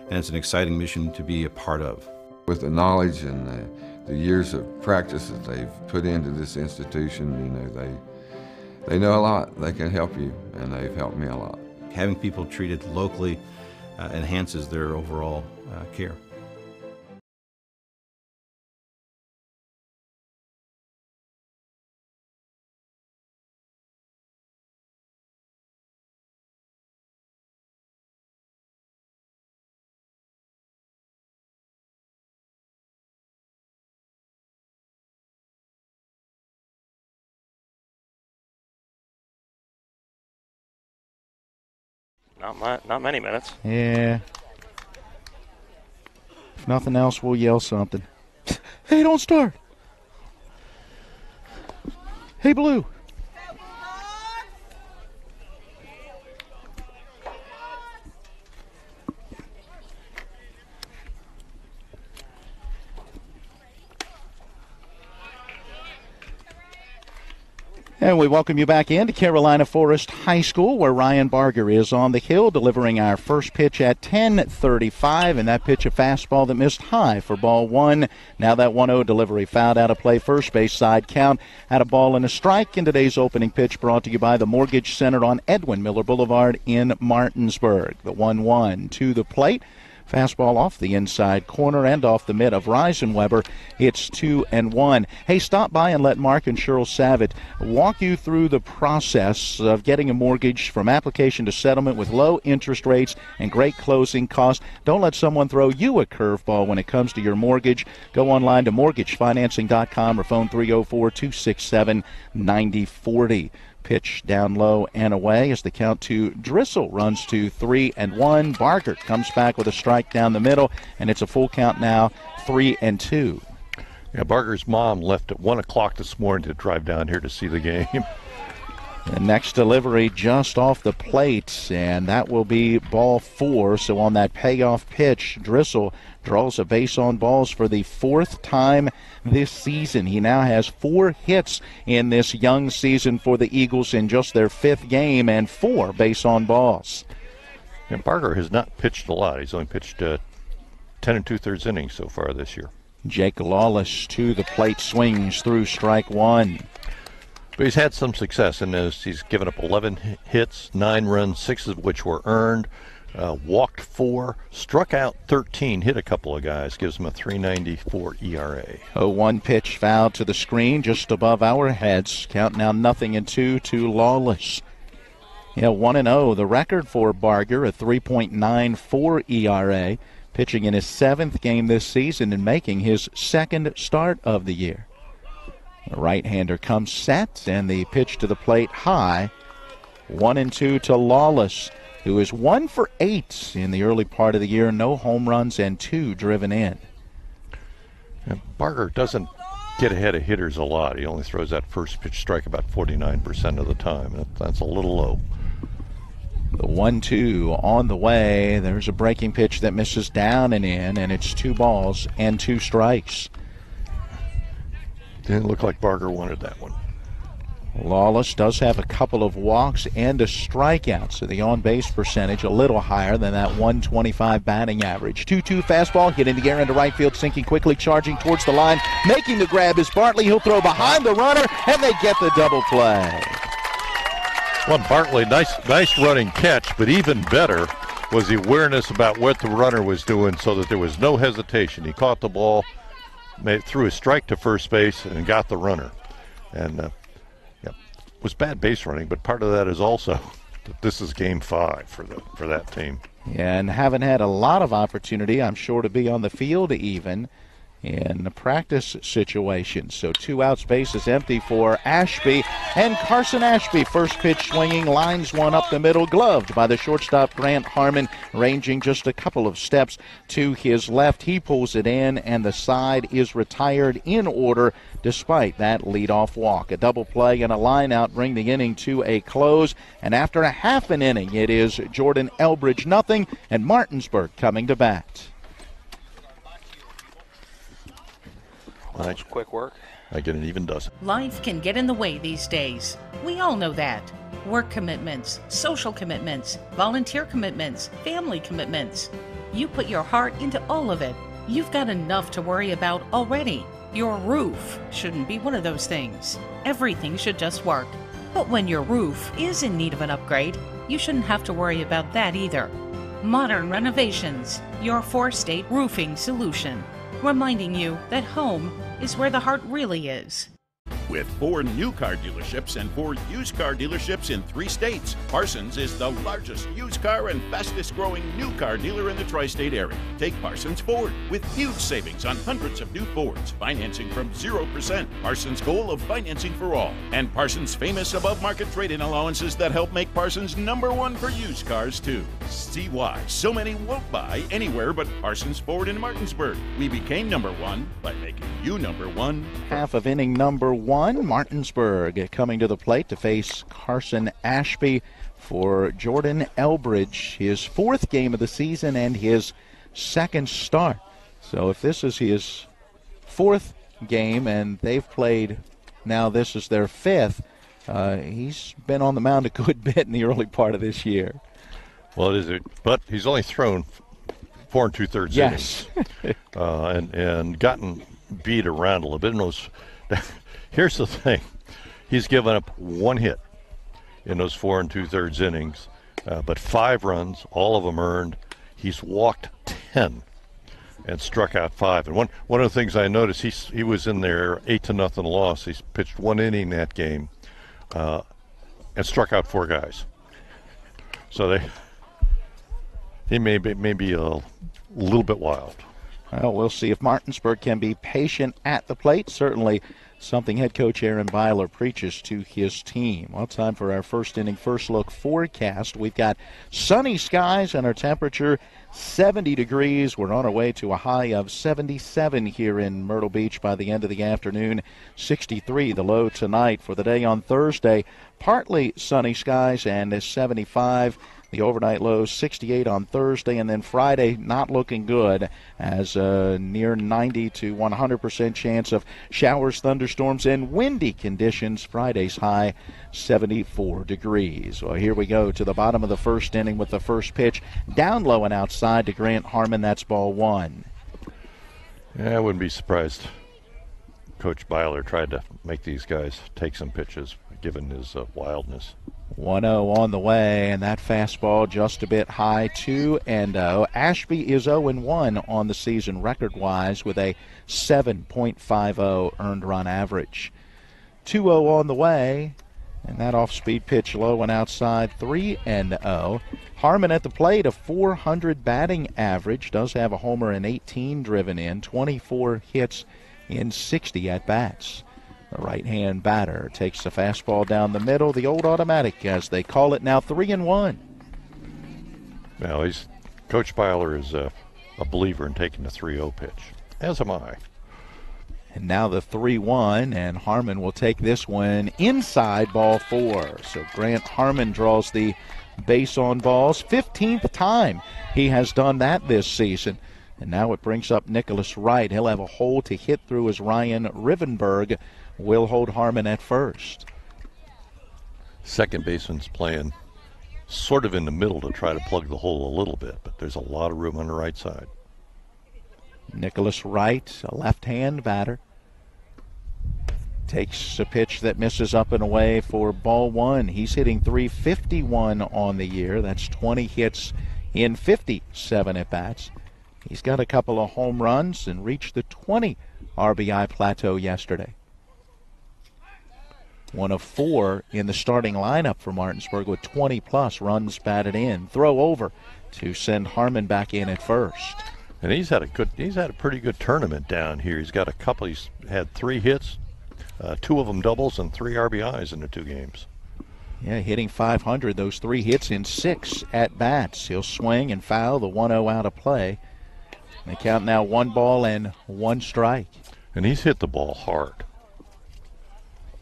and it's an exciting mission to be a part of.
With the knowledge and the years of practice that they've put into this institution, you know, they know a lot. They can help you, and they've helped me a lot.
Having people treated locally enhances their overall care.
Not many minutes.
Yeah. If nothing else, we'll yell something. Hey, don't start. Hey, Blue. And we welcome you back into Carolina Forest High School, where Ryan Barger is on the hill delivering our first pitch at 10:35, and that pitch a fastball that missed high for ball 1. Now that 1-0 delivery fouled out of play, first base side count, had a ball and a strike. In today's opening pitch brought to you by the Mortgage Center on Edwin Miller Boulevard in Martinsburg. The 1-1 to the plate. Fastball off the inside corner and off the mid of Reisenweber. It's 2-1. Hey, stop by and let Mark and Cheryl Savitt walk you through the process of getting a mortgage from application to settlement with low interest rates and great closing costs. Don't let someone throw you a curveball when it comes to your mortgage. Go online to mortgagefinancing.com or phone 304-267-9040. Pitch down low and away as the count to Drissel runs to 3-1. Barger comes back with a strike down the middle, and it's a full count now, 3-2.
Yeah, Barger's mom left at 1 o'clock this morning to drive down here to see the game.
The next delivery just off the plate, and that will be ball 4. So on that payoff pitch, Drissel draws a base on balls for the 4th time this season. He now has 4 hits in this young season for the Eagles in just their 5th game, and 4 base on balls.
And Barger has not pitched a lot. He's only pitched 10 2/3 innings so far this year.
Jake Lawless to the plate, swings through strike 1.
But he's had some success in this. He's given up 11 hits, 9 runs, 6 of which were earned, walked 4, struck out 13, hit a couple of guys, gives him a 3.94 ERA.
0-1 pitch foul to the screen just above our heads. Count now 0-2 to Lawless. Yeah, 1-0, the record for Barger, a 3.94 ERA. Pitching in his 7th game this season and making his 2nd start of the year. The right-hander comes set, and the pitch to the plate high. 1-2 to Lawless, who is 1 for 8 in the early part of the year. No home runs and 2 driven in.
And Barger doesn't get ahead of hitters a lot. He only throws that first pitch strike about 49% of the time. That's a little low.
The 1-2 on the way. There's a breaking pitch that misses down and in, and it's 2 balls and 2 strikes.
Didn't look like Barger wanted that one.
Lawless does have a couple of walks and a strikeout, so the on-base percentage a little higher than that 125 batting average. 2-2 fastball hit in the air into right field, sinking quickly, charging towards the line. Making the grab is Bartley. He'll throw behind the runner, and they get the double play.
Well, Bartley, nice running catch, but even better was the awareness about what the runner was doing so that there was no hesitation. He caught the ball, threw a strike to first base, and got the runner. And it was bad base running, but part of that is also that this is game 5 for that team.
Yeah, and haven't had a lot of opportunity, I'm sure, to be on the field even in the practice situation. So 2 outs, base is empty for Ashby, and Carson Ashby, first pitch swinging, lines one up the middle, gloved by the shortstop Grant Harmon, ranging just a couple of steps to his left. He pulls it in, and the side is retired in order despite that leadoff walk. A double play and a line out bring the inning to a close, and after a half an inning, it is Jordan Elbridge nothing, and Martinsburg coming to bat.
That's quick work.
I get an even dozen.
Life can get in the way these days. We all know that. Work commitments, social commitments, volunteer commitments, family commitments. You put your heart into all of it. You've got enough to worry about already. Your roof shouldn't be one of those things. Everything should just work. But when your roof is in need of an upgrade, you shouldn't have to worry about that either. Modern Renovations, your 4-state roofing solution. Reminding you that home is where the heart really is.
With 4 new car dealerships and 4 used car dealerships in 3 states, Parsons is the largest used car and fastest growing new car dealer in the tri-state area. Take Parsons Ford with huge savings on hundreds of new Fords, financing from 0%, Parsons' goal of financing for all, and Parsons' famous above-market trade-in allowances that help make Parsons #1 for used cars too. See why so many won't buy anywhere but Parsons Ford in Martinsburg. We became #1 by making you #1.
Half of inning number 1. Martinsburg coming to the plate to face Carson Ashby for Jordan Elbridge, his 4th game of the season and his 2nd start. So if this is his 4th game and they've played, now this is their 5th, he's been on the mound a good bit in the early part of this year.
Well, it is, but he's only thrown 4 2/3
yes.
innings and gotten beat around a little bit. Here's the thing. He's given up 1 hit in those 4 2/3 innings, but 5 runs, all of them earned. He's walked 10 and struck out 5. And one of the things I noticed, he was in their 8-0 loss. He's pitched 1 inning that game and struck out 4 guys. So he may be a little bit wild.
Well, we'll see if Martinsburg can be patient at the plate. Certainly
something head coach Aaron Byler preaches to his team. Well, time for our first inning, first look forecast. We've got sunny skies and our temperature 70 degrees. We're on our way to a high of 77 here in Myrtle Beach by the end of the afternoon. 63 the low tonight. For the day on Thursday, partly sunny skies and 75. The overnight low 68 on Thursday, and then Friday not looking good as near 90 to 100% chance of showers, thunderstorms, and windy conditions. Friday's high 74 degrees. Well, here we go to the bottom of the first inning with the first pitch. Down low and outside to Grant Harmon. That's ball one.
Yeah, I wouldn't be surprised. Coach Byler tried to make these guys take some pitches, given his wildness.
1-0 on the way, and that fastball just a bit high, 2-0. Ashby is 0-1 on the season record-wise with a 7.50 earned run average. 2-0 on the way, and that off-speed pitch low and outside, 3-0. Harmon at the plate, a .400 batting average, does have a homer and 18 driven in, 24 hits in 60 at-bats. The right-hand batter takes the fastball down the middle, the old automatic, as they call it now, 3-1.
Now, Coach Byler is a believer in taking the 3-0 pitch, as am I.
And now the 3-1, and Harmon will take this one inside ball four. So Grant Harmon draws the base on balls. 15th time he has done that this season. And now it brings up Nicholas Wright. He'll have a hole to hit through as Ryan Rivenberg will hold Harmon at first.
Second baseman's playing sort of in the middle to try to plug the hole a little bit, but there's a lot of room on the right side.
Nicholas Wright, a left-hand batter, takes a pitch that misses up and away for ball one. He's hitting .351 on the year. That's 20 hits in 57 at-bats. He's got a couple of home runs and reached the 20 RBI plateau yesterday. One of four in the starting lineup for Martinsburg with 20-plus runs batted in. Throw over to send Harmon back in at first.
And he's had a pretty good tournament down here. He's had 3 hits, 2 of them doubles, and 3 RBIs in the 2 games.
Yeah, hitting .500, those 3 hits in 6 at-bats. He'll swing and foul, the 1-0 out of play. They count now 1 ball and 1 strike.
And he's hit the ball hard.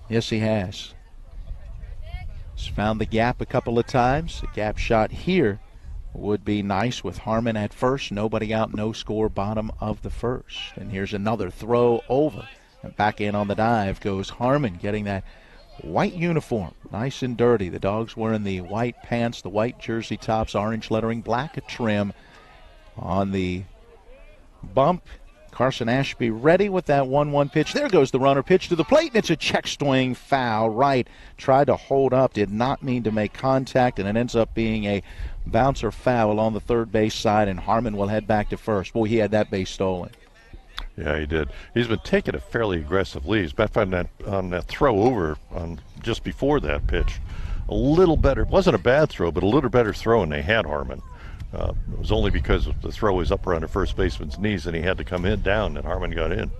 Yes, he has. He's found the gap a couple of times. The gap shot here would be nice with Harmon at first. Nobody out, no score, bottom of the first. And here's another throw over. And back in on the dive goes Harmon, getting that white uniform, nice and dirty. The Dogs wearing the white pants, the white jersey tops, orange lettering, black trim on the bump. Carson Ashby ready with that 1-1 pitch. There goes the runner, pitch to the plate, and it's a check swing foul. Right, tried to hold up, did not mean to make contact, and it ends up being a bouncer foul on the third base side, and Harmon will head back to first. Boy, he had that base stolen.
Yeah, he did. He's been taking a fairly aggressive lead. He's back on that throw over on just before that pitch. A little better. It wasn't a bad throw, but a little better throw, and they had Harmon. It was only because the throw was up around the first baseman's knees and he had to come down, and Harmon got in.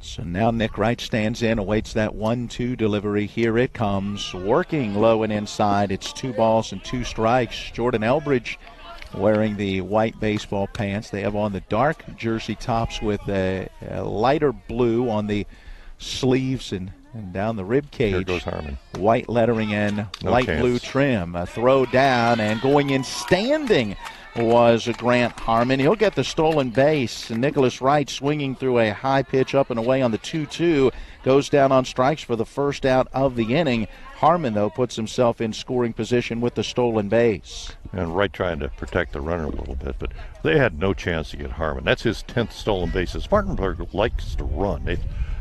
So now Nick Wright stands in, awaits that 1-2 delivery. Here it comes, working low and inside. It's 2 balls and 2 strikes. Jordan Elbridge wearing the white baseball pants. They have on the dark jersey tops with a lighter blue on the sleeves and down the rib cage.
Here goes Harmon.
White lettering and light blue trim. A throw down, and going in standing was Grant Harmon. He'll get the stolen base. And Nicholas Wright swinging through a high pitch up and away on the 2-2. Goes down on strikes for the first out of the inning. Harmon, though, puts himself in scoring position with the stolen base.
And Wright trying to protect the runner a little bit, but they had no chance to get Harmon. That's his 10th stolen bases. Martinsburg likes to run.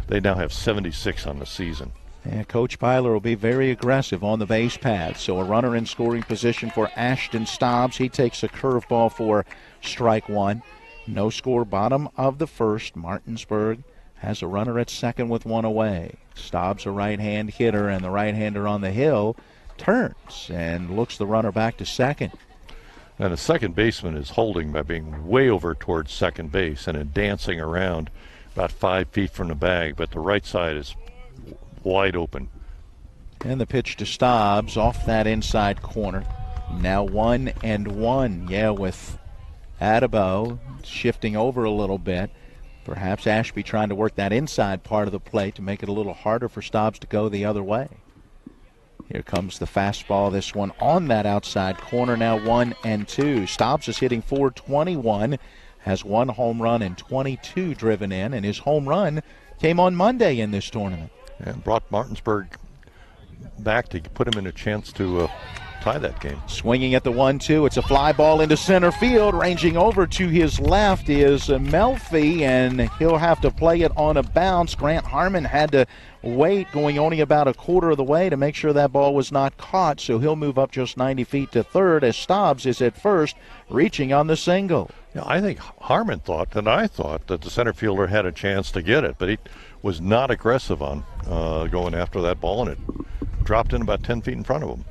They now have 76 on the season.
And Coach Byler will be very aggressive on the base path. So a runner in scoring position for Ashton Stobbs. He takes a curveball for strike 1. No score, bottom of the first. Martinsburg has a runner at second with 1 away. Stobbs, a right-hand hitter, and the right-hander on the hill turns and looks the runner back to second.
And the second baseman is holding by being way over towards second base and then dancing around about 5 feet from the bag, but the right side is wide open.
And the pitch to Stobbs off that inside corner. Now 1-1. Yeah, with Addabo shifting over a little bit. Perhaps Ashby trying to work that inside part of the plate to make it a little harder for Stobbs to go the other way. Here comes the fastball. This one on that outside corner. Now 1-2. Stobbs is hitting .421. Has 1 home run and 22 driven in. And his home run came on Monday in this tournament.
And brought Martinsburg back to put him in a chance to tie that game.
Swinging at the 1-2. It's a fly ball into center field. Ranging over to his left is Melfi, and he'll have to play it on a bounce. Grant Harmon had to wait, going only about a quarter of the way to make sure that ball was not caught, so he'll move up just 90 feet to third as Stobbs is at first, reaching on the single.
Yeah, I think Harmon thought, and I thought, that the center fielder had a chance to get it, but he was not aggressive on going after that ball, and it dropped in about 10 feet in front of him.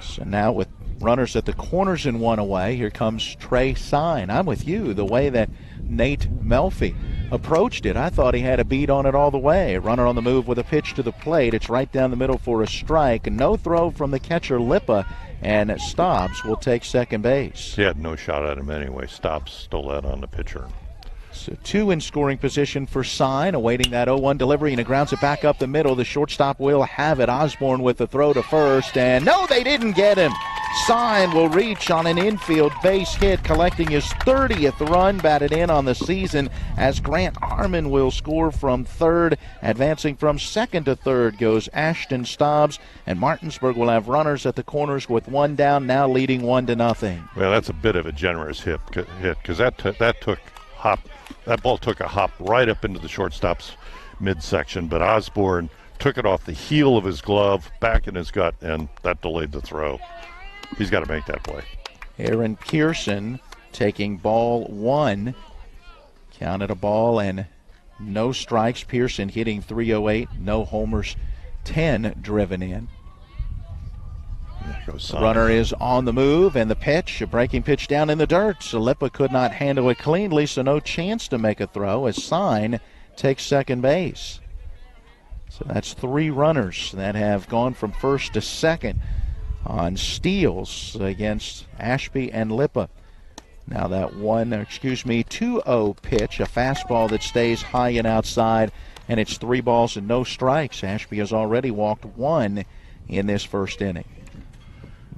So now with runners at the corners and 1 away, here comes Trey Sign. I'm with you. The way that Nate Melfi approached it, I thought he had a beat on it all the way. A runner on the move with a pitch to the plate. It's right down the middle for a strike. No throw from the catcher Lippa, and Stobbs will take second base.
He had no shot at him anyway. Stobbs stole that on the pitcher.
So 2 in scoring position for Sign, awaiting that 0-1 delivery, and it grounds it back up the middle. The shortstop will have it. Osborne with the throw to first, and no, they didn't get him. Sign will reach on an infield base hit, collecting his 30th run batted in on the season, as Grant Harmon will score from third. Advancing from second to third goes Ashton Stobbs, and Martinsburg will have runners at the corners with 1 down, now leading 1-0.
Well, that's a bit of a generous hit because that ball took a hop right up into the shortstop's midsection, but Osborne took it off the heel of his glove, back in his gut, and that delayed the throw. He's got to make that play.
Aaron Pearson taking ball 1. Counted a ball and no strikes. Pearson hitting .308, no homers, 10 driven in. The runner is on the move, and the pitch, a breaking pitch down in the dirt. Lippa could not handle it cleanly, so no chance to make a throw as Sign takes second base. So that's 3 runners that have gone from first to second on steals against Ashby and Lippa. Now that 2-0 pitch, a fastball that stays high and outside, and it's 3 balls and no strikes. Ashby has already walked 1 in this first inning.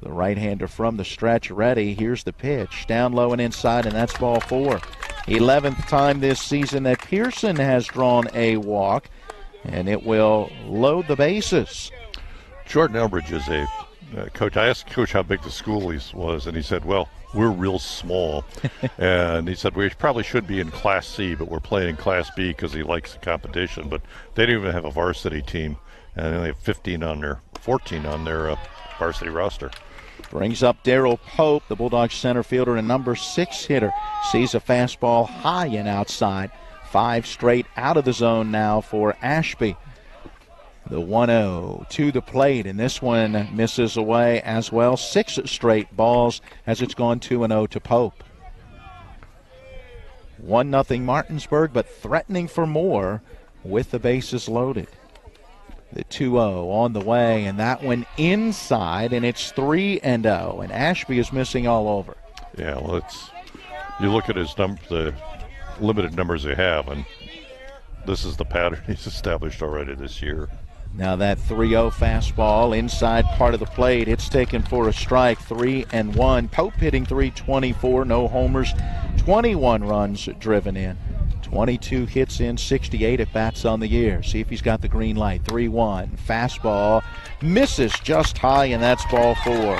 The right-hander from the stretch ready. Here's the pitch. Down low and inside, and that's ball 4. 11th time this season that Pearson has drawn a walk, and it will load the bases.
Jordan Elbridge is a coach. I asked Coach how big the school was, and he said, well, we're real small. And he said, we probably should be in Class C, but we're playing in Class B because he likes the competition. But they don't even have a varsity team, and they have 14 on their varsity roster.
Brings up Darryl Pope, the Bulldogs center fielder and number 6 hitter. Sees a fastball high and outside. 5 straight out of the zone now for Ashby. The 1-0 to the plate, and this one misses away as well. 6 straight balls as it's gone 2-0 to Pope. 1-0 Martinsburg, but threatening for more with the bases loaded. The 2-0 on the way, and that one inside, and it's 3-0, and Ashby is missing all over.
Yeah, well, you look at the limited numbers they have, and this is the pattern he's established already this year.
Now that 3-0 fastball inside part of the plate, it's taken for a strike. 3-1. Pope hitting .324, no homers, 21 runs driven in. 22 hits in, 68 at bats on the year. See if he's got the green light. 3-1. Fastball misses just high, and that's ball 4.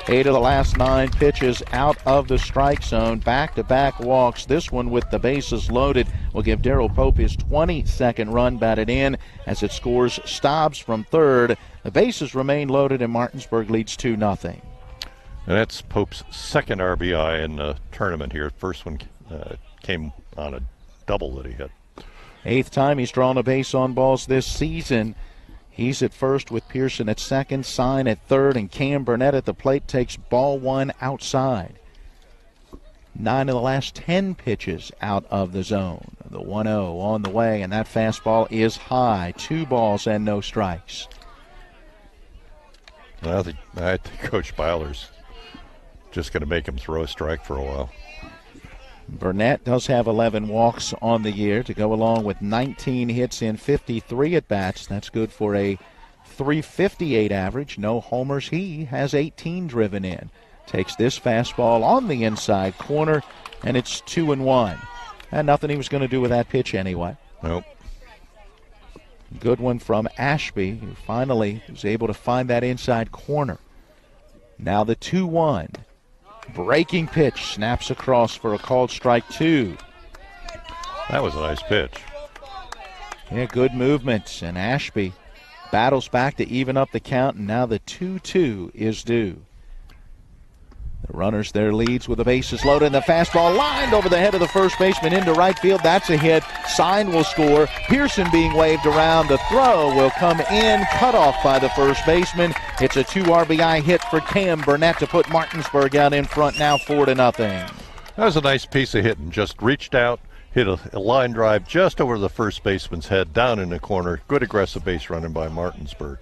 8 of the last 9 pitches out of the strike zone. Back-to-back walks. This one with the bases loaded will give Darryl Pope his 22nd run batted in as it scores Stobbs from third. The bases remain loaded, and Martinsburg leads 2-0.
And that's Pope's second RBI in the tournament here. First one came on a double that he hit.
8th time he's drawn a base on balls this season. He's at first with Pearson at second, Sign at third, and Cam Burnett at the plate takes ball 1 outside. 9 of the last 10 pitches out of the zone. The 1-0 on the way, and that fastball is high. 2 balls and no strikes.
I think Coach Byler's just going to make him throw a strike for a while.
Burnett does have 11 walks on the year to go along with 19 hits in 53 at-bats. That's good for a .358 average. No homers. He has 18 driven in. Takes this fastball on the inside corner, and it's 2-1. And nothing he was going to do with that pitch anyway.
Nope.
Good one from Ashby, who finally was able to find that inside corner. Now the 2-1. Breaking pitch, snaps across for a called strike 2.
That was a nice pitch.
Yeah, good movement, and Ashby battles back to even up the count, and now the 2-2 is due. The runners their leads with the bases loaded, and the fastball lined over the head of the first baseman into right field. That's a hit. Sign will score. Pearson being waved around. The throw will come in, cut off by the first baseman. It's a 2 RBI hit for Cam Burnett to put Martinsburg out in front now 4-0.
That was a nice piece of hitting. Just reached out, hit a line drive just over the first baseman's head, down in the corner. Good aggressive base running by Martinsburg.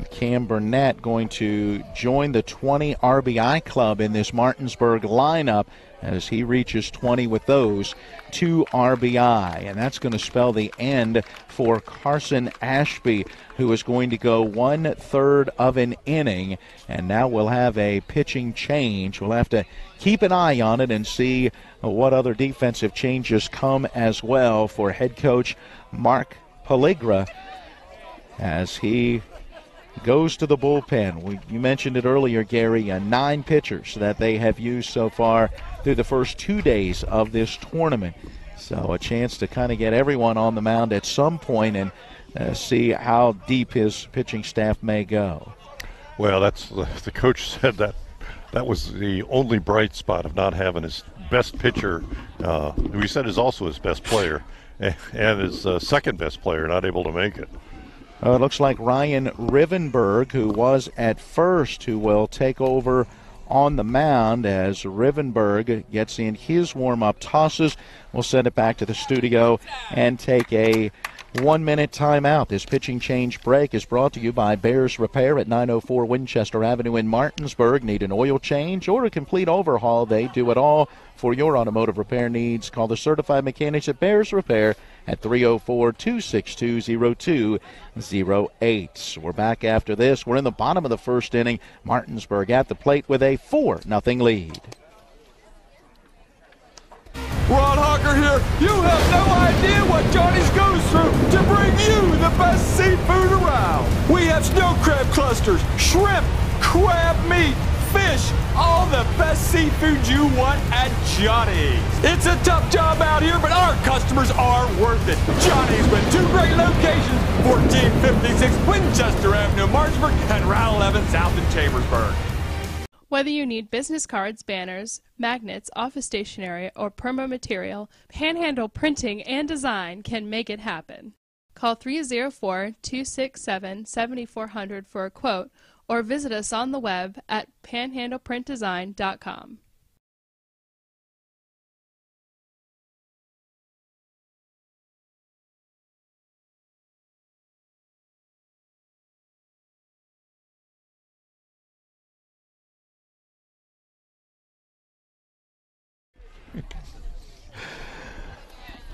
Cam Burnett going to join the 20 RBI club in this Martinsburg lineup as he reaches 20 with those 2 RBI. And that's going to spell the end for Carson Ashby, who is going to go 1/3 of an inning. And now we'll have a pitching change. We'll have to keep an eye on it and see what other defensive changes come as well for head coach Mark Pelligra as he goes to the bullpen. You mentioned it earlier, Gary, 9 pitchers that they have used so far through the first 2 days of this tournament. So a chance to kind of get everyone on the mound at some point and see how deep his pitching staff may go.
Well, that's the coach said that was the only bright spot of not having his best pitcher, who he said is also his best player, and his second best player not able to make it.
It looks like Ryan Rivenberg, who was at first, who will take over on the mound as Rivenberg gets in his warm-up tosses. We'll send it back to the studio and take a 1-minute timeout. This pitching change break is brought to you by Bears Repair at 904 Winchester Avenue in Martinsburg. Need an oil change or a complete overhaul? They do it all. For your automotive repair needs, call the certified mechanics at Bears Repair at 304-262-0208. We're back after this. We're in the bottom of the first inning. Martinsburg at the plate with a 4-0 lead.
Ron Hawker here. You have no idea what Johnny's goes through to bring you the best seafood around. We have snow crab clusters, shrimp, crab meat, fish, all the best seafood you want at Johnny's. It's a tough job out here, but our customers are worth it. Johnny's with 2 great locations, 1456 Winchester Avenue, Martinsburg, and Route 11 South in Chambersburg.
Whether you need business cards, banners, magnets, office stationery, or promo material, Panhandle Printing and Design can make it happen. Call 304-267-7400 for a quote, or visit us on the web at panhandleprintdesign.com.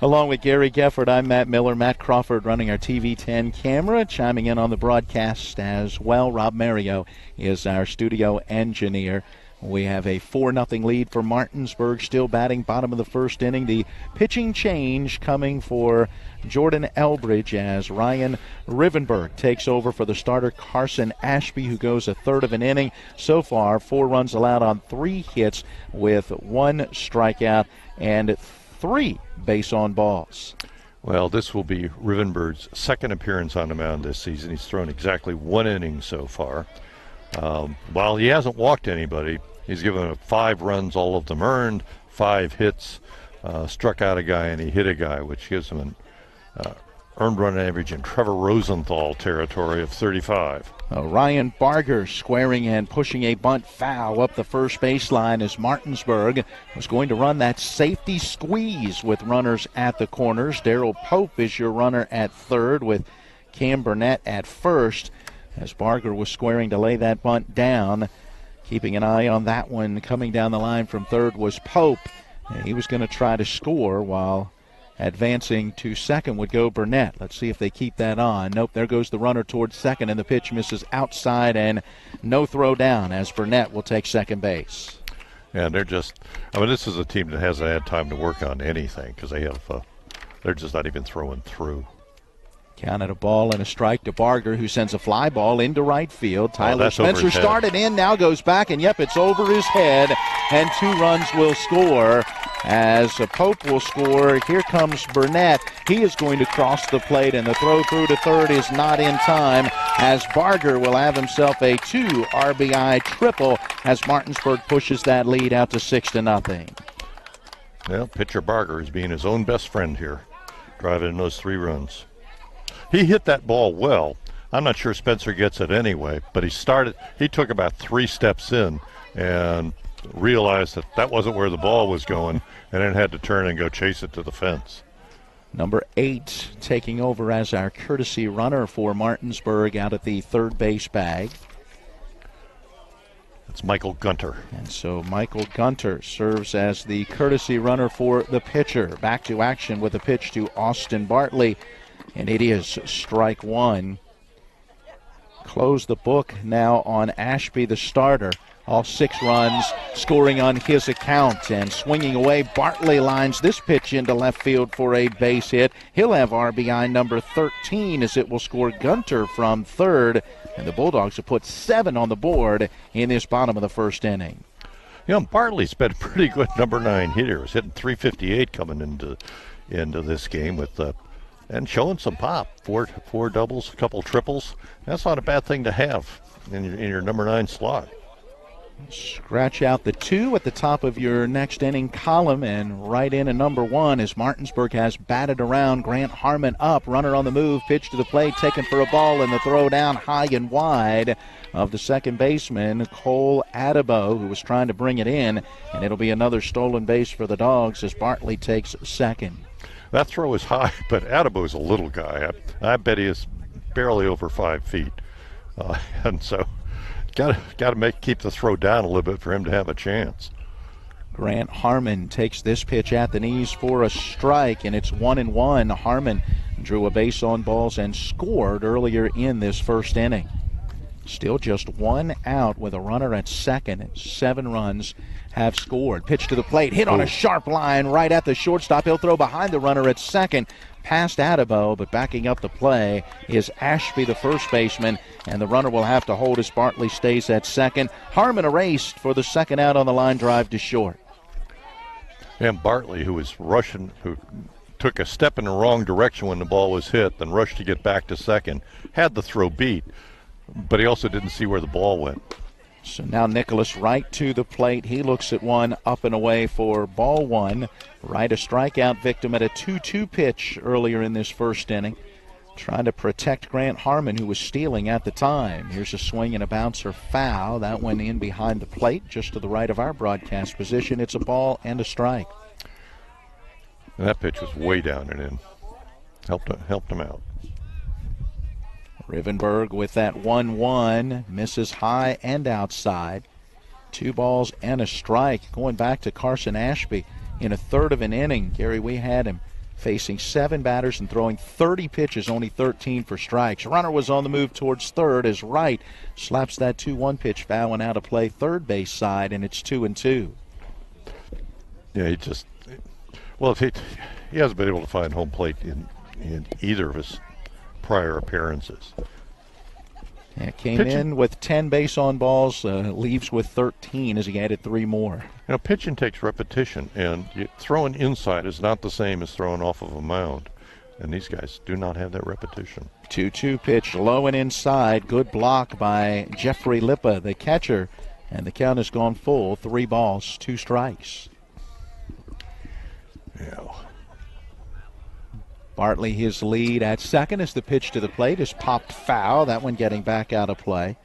Along with Gary Gefford, I'm Matt Miller. Matt Crawford running our TV10 camera, chiming in on the broadcast as well. Rob Mario is our studio engineer. We have a 4-0 lead for Martinsburg, still batting bottom of the first inning. The pitching change coming for Jordan Elbridge as Ryan Rivenberg takes over for the starter Carson Ashby, who goes 1/3 of an inning. So far, 4 runs allowed on 3 hits with 1 strikeout and 3 base on balls.
Well, this will be Rivenberg's second appearance on the mound this season. He's thrown exactly 1 inning so far. While he hasn't walked anybody, he's given up 5 runs, all of them earned, 5 hits, struck out a guy, and he hit a guy, which gives him an earned run average in Trevor Rosenthal territory of 35.
Ryan Barger squaring and pushing a bunt foul up the first baseline as Martinsburg was going to run that safety squeeze with runners at the corners. Darrell Pope is your runner at third with Cam Burnett at first as Barger was squaring to lay that bunt down. Keeping an eye on that one coming down the line from third was Pope. And he was going to try to score while advancing to second would go Burnett. Let's see if they keep that on. Nope, there goes the runner towards second, and the pitch misses outside, and no throw down as Burnett will take second base.
And they're just, this is a team that hasn't had time to work on anything because they're just not even throwing through.
Counted a ball and a strike to Barger, who sends a fly ball into right field. Tyler Spencer started in, now goes back, and yep, it's over his head, and 2 runs will score. As Pope will score, here comes Burnett. He is going to cross the plate, and the throw through to third is not in time, as Barger will have himself a 2 RBI triple as Martinsburg pushes that lead out to 6-0.
Well, pitcher Barger is being his own best friend here, driving in those 3 runs. He hit that ball well. I'm not sure Spencer gets it anyway, but he took about 3 steps in and realized that wasn't where the ball was going, and then had to turn and go chase it to the fence.
Number 8 taking over as our courtesy runner for Martinsburg out at the third base bag.
It's Michael Gunter.
And so Michael Gunter serves as the courtesy runner for the pitcher. Back to action with a pitch to Austin Bartley, and it is strike 1. Close the book now on Ashby, the starter. All 6 runs scoring on his account, and swinging away, Bartley lines this pitch into left field for a base hit. He'll have RBI number 13 as it will score Gunter from third, and the Bulldogs have put 7 on the board in this bottom of the first inning.
Bartley's been a pretty good number 9 hitter. He's hitting .358 coming into this game with and showing some pop. Four doubles, a couple triples. That's not a bad thing to have in your number 9 slot.
Scratch out the 2 at the top of your next inning column and right in a number 1 as Martinsburg has batted around. Grant Harmon up, runner on the move, pitch to the plate, taken for a ball, and the throw down high and wide of the second baseman, Cole Adebo, who was trying to bring it in, and it'll be another stolen base for the Dogs as Bartley takes second.
That throw is high, but Adebo's a little guy. I bet he is barely over 5 feet, and so got to keep the throw down a little bit for him to have a chance.
Grant Harmon takes this pitch at the knees for a strike, and it's 1-1. Harmon drew a base on balls and scored earlier in this first inning. Still just 1 out with a runner at second. 7 runs have scored. Pitch to the plate, hit on a sharp line right at the shortstop. He'll throw behind the runner at second, past Adebo, but backing up the play is Ashby, the first baseman, and the runner will have to hold as Bartley stays at second. Harmon erased for the second out on the line drive to short.
And Bartley, who was rushing, who took a step in the wrong direction when the ball was hit, then rushed to get back to second, had the throw beat, but he also didn't see where the ball went.
So now Nicholas Wright to the plate. He looks at one, up and away for ball 1. Wright, a strikeout victim at a 2-2 pitch earlier in this first inning. Trying to protect Grant Harmon, who was stealing at the time. Here's a swing and a bouncer foul. That went in behind the plate, just to the right of our broadcast position. It's a ball and a strike.
And that pitch was way down and in. Helped him out.
Rivenberg with that 1-1, misses high and outside. 2 balls and a strike. Going back to Carson Ashby in a third of an inning. Gary, we had him facing 7 batters and throwing 30 pitches, only 13 for strikes. Runner was on the move towards third as Wright slaps that 2-1 pitch foul and out of play third base side, and it's 2-2.
Yeah, he hasn't been able to find home plate in either of his prior appearances.
Yeah, came in with 10 base on balls, leaves with 13 as he added 3 more.
Pitching takes repetition, and throwing inside is not the same as throwing off of a mound, and these guys do not have that repetition.
2-2 pitch, low and inside. Good block by Jeffrey Lippa, the catcher, and the count has gone full. 3 balls, 2 strikes.
Yeah.
Bartley his lead at second as the pitch to the plate is popped foul. That one getting back out of play.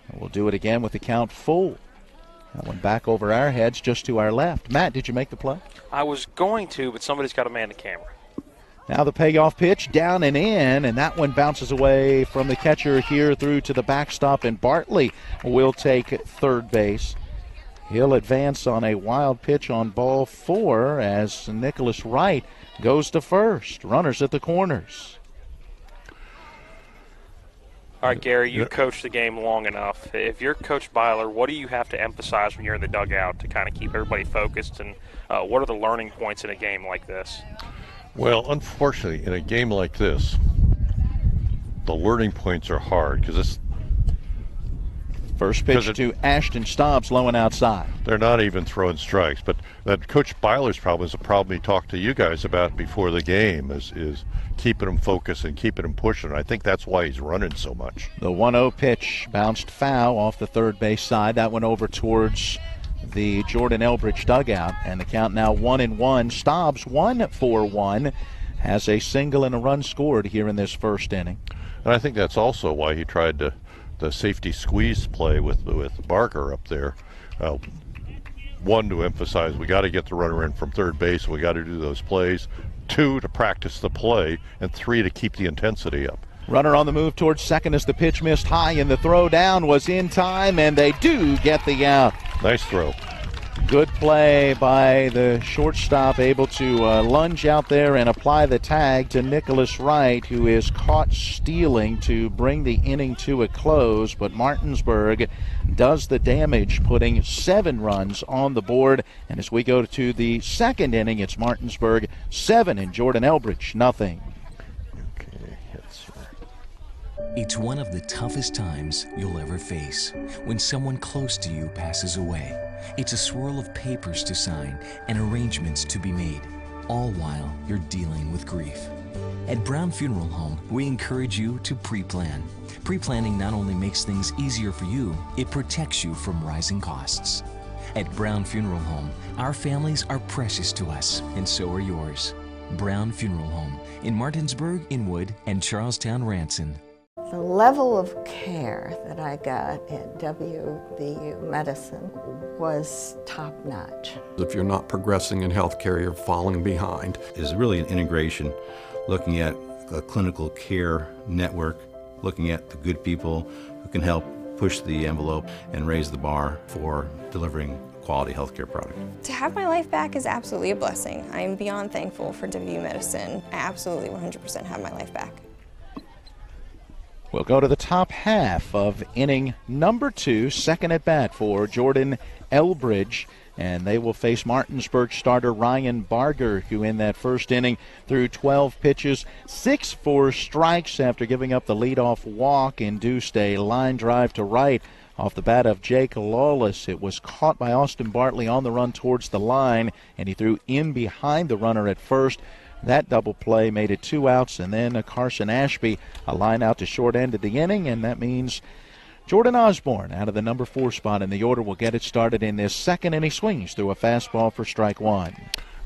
And we'll do it again with the count full. That one back over our heads, just to our left. Matt, did you make the play?
I was going to, but somebody's got to man the camera.
Now the payoff pitch down and in, and that one bounces away from the catcher here through to the backstop, and Bartley will take third base. He'll advance on a wild pitch on ball 4 as Nicholas Wright goes to first. Runners at the corners.
All right, Gary, you coached the game long enough. If you're Coach Byler, what do you have to emphasize when you're in the dugout to kind of keep everybody focused, and what are the learning points in a game like this?
Well, unfortunately, in a game like this, the learning points are hard because it's
first pitch to Ashton Stobbs, low and outside.
They're not even throwing strikes, but that Coach Byler's problem is a problem he talked to you guys about before the game is keeping them focused and keeping them pushing. I think that's why he's running so much.
The 1-0 pitch bounced foul off the third base side. That went over towards the Jordan Elbridge dugout, and the count now 1-1. Stobbs 1-for-1, has a single and a run scored here in this first inning.
And I think that's also why he tried the safety squeeze play with Barker up there. One, to emphasize we got to get the runner in from third base, we got to do those plays. 2, to practice the play, and 3, to keep the intensity up.
Runner on the move towards second as the pitch missed high, and the throw down was in time, and they do get the out.
Nice throw.
Good play by the shortstop, able to lunge out there and apply the tag to Nicholas Wright, who is caught stealing to bring the inning to a close. But Martinsburg does the damage, putting 7 runs on the board. And as we go to the second inning, it's Martinsburg 7 and Jordan Elbridge nothing.
It's one of the toughest times you'll ever face when someone close to you passes away. It's a swirl of papers to sign and arrangements to be made, all while you're dealing with grief. At Brown Funeral Home, we encourage you to pre-plan. Pre-planning not only makes things easier for you, it protects you from rising costs. At Brown Funeral Home, our families are precious to us, and so are yours. Brown Funeral Home in Martinsburg, Inwood, and Charlestown, Ranson.
The level of care that I got at WVU Medicine was top-notch.
If you're not progressing in healthcare, you're falling behind.
Is really an integration, looking at a clinical care network, looking at the good people who can help push the envelope and raise the bar for delivering quality healthcare product.
To have my life back is absolutely a blessing. I'm beyond thankful for WVU Medicine. I absolutely 100% have my life back.
We'll go to the top half of inning number 2, second at bat for Jordan Elbridge, and they will face Martinsburg starter Ryan Barger, who in that first inning threw 12 pitches, 6 for strikes after giving up the leadoff walk, induced a line drive to right off the bat of Jake Lawless. It was caught by Austin Bartley on the run towards the line, and he threw in behind the runner at first. That double play made it 2 outs, and then Carson Ashby, a line out to short end of the inning, and that means Jordan Osborne out of the number 4 spot in the order will get it started in this second, and he swings through a fastball for strike 1.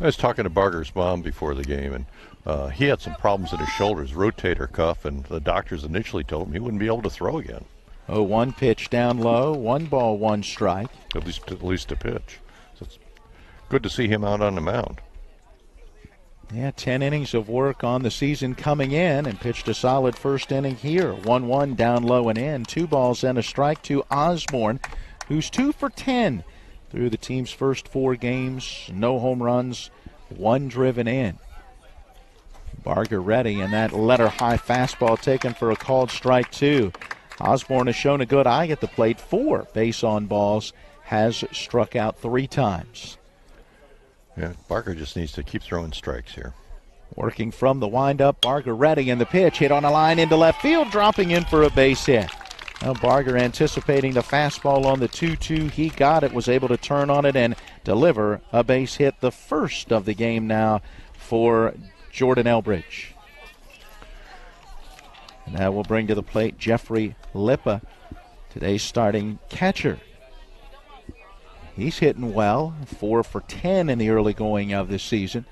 I was talking to Barger's mom before the game, and he had some problems in his shoulders, rotator cuff, and the doctors initially told him he wouldn't be able to throw again.
0-1 pitch down low, 1 ball, 1 strike.
At least a pitch. So it's good to see him out on the mound.
Yeah, 10 innings of work on the season coming in, and pitched a solid first inning here. 1-1 down low and in. 2 balls and a strike to Osborne, who's 2 for 10 through the team's first 4 games. No home runs, 1 driven in. Barger ready, and that letter high fastball taken for a called strike 2. Osborne has shown a good eye at the plate. 4 base on balls, has struck out 3 times.
Yeah, Barger just needs to keep throwing strikes here.
Working from the windup, Barger ready, and the pitch hit on a line into left field, dropping in for a base hit. Now Barger anticipating the fastball on the 2-2. He got it, was able to turn on it and deliver a base hit, the first of the game now for Jordan Elbridge. And that will bring to the plate Jeffrey Lippa, today's starting catcher. He's hitting well, 4 for 10 in the early going of this season.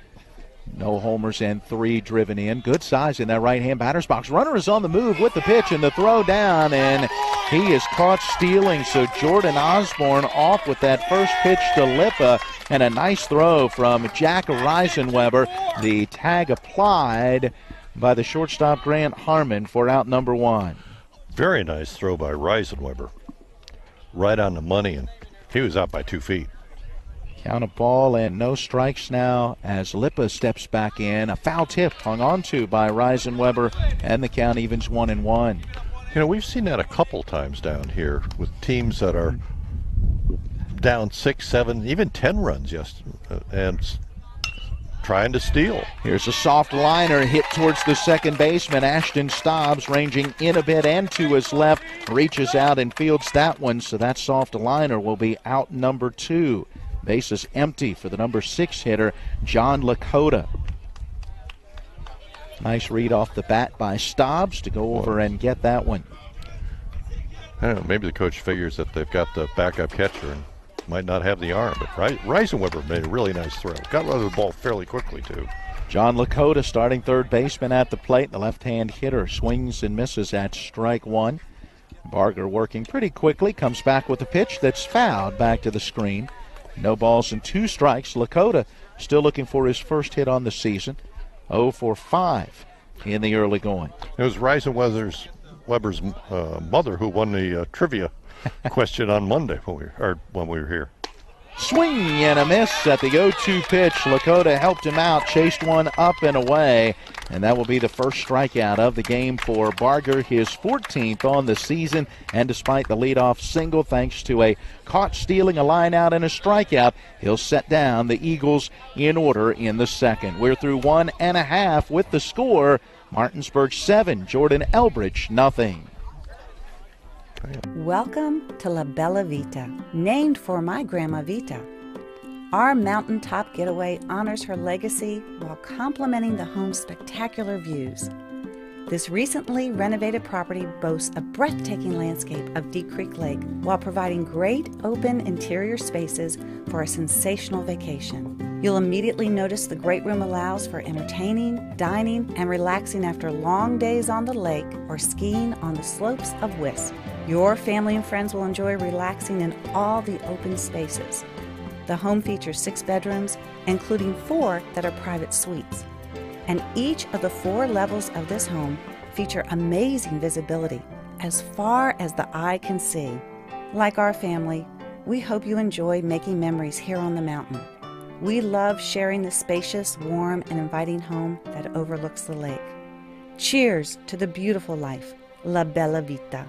No homers and 3 driven in. Good size in that right-hand batter's box. Runner is on the move with the pitch and the throw down, and he is caught stealing. So Jordan Osborne off with that first pitch to Lippa, and a nice throw from Jack Reisenweber. The tag applied by the shortstop Grant Harmon for out number 1.
Very nice throw by Reisenweber. Right on the money, and he was out by 2 feet.
Count a ball and no strikes now as Lippa steps back in. A foul tip hung on to by Reisenweber, and the count evens 1-1.
You know, we've seen that a couple times down here with teams that are down 6, 7, even 10 runs and trying to steal.
Here's a soft liner hit towards the second baseman. Ashton Stobbs, ranging in a bit and to his left, reaches out and fields that one, so that soft liner will be out number 2. Base is empty for the number 6 hitter, John Lakota. Nice read off the bat by Stobbs to go over and get that one.
I don't know, maybe the coach figures that they've got the backup catcher and might not have the arm, but Reisenweber made a really nice throw. Got rid of the ball fairly quickly, too.
John Lakota, starting third baseman at the plate. The left-hand hitter swings and misses at strike 1. Barger working pretty quickly, comes back with a pitch that's fouled back to the screen. No balls and 2 strikes. Lakota still looking for his first hit on the season. 0 for 5 in the early going.
It was Reisenweber's mother who won the trivia question on Monday when we were here.
Swing and a miss at the 0-2 pitch. Lakota helped him out, chased one up and away, and that will be the first strikeout of the game for Barger, his 14th on the season. And despite the leadoff single, thanks to a caught stealing, a line out, and a strikeout, he'll set down the Eagles in order in the second. We're through 1.5 with the score. Martinsburg 7, Jordan Elbridge nothing.
Welcome to La Bella Vita, named for my Grandma Vita. Our mountaintop getaway honors her legacy while complementing the home's spectacular views. This recently renovated property boasts a breathtaking landscape of Deep Creek Lake while providing great open interior spaces for a sensational vacation. You'll immediately notice the great room allows for entertaining, dining, and relaxing after long days on the lake or skiing on the slopes of Wisp. Your family and friends will enjoy relaxing in all the open spaces. The home features 6 bedrooms, including 4 that are private suites. And each of the 4 levels of this home feature amazing visibility as far as the eye can see. Like our family, we hope you enjoy making memories here on the mountain. We love sharing the spacious, warm, and inviting home that overlooks the lake. Cheers to the beautiful life, La Bella Vita.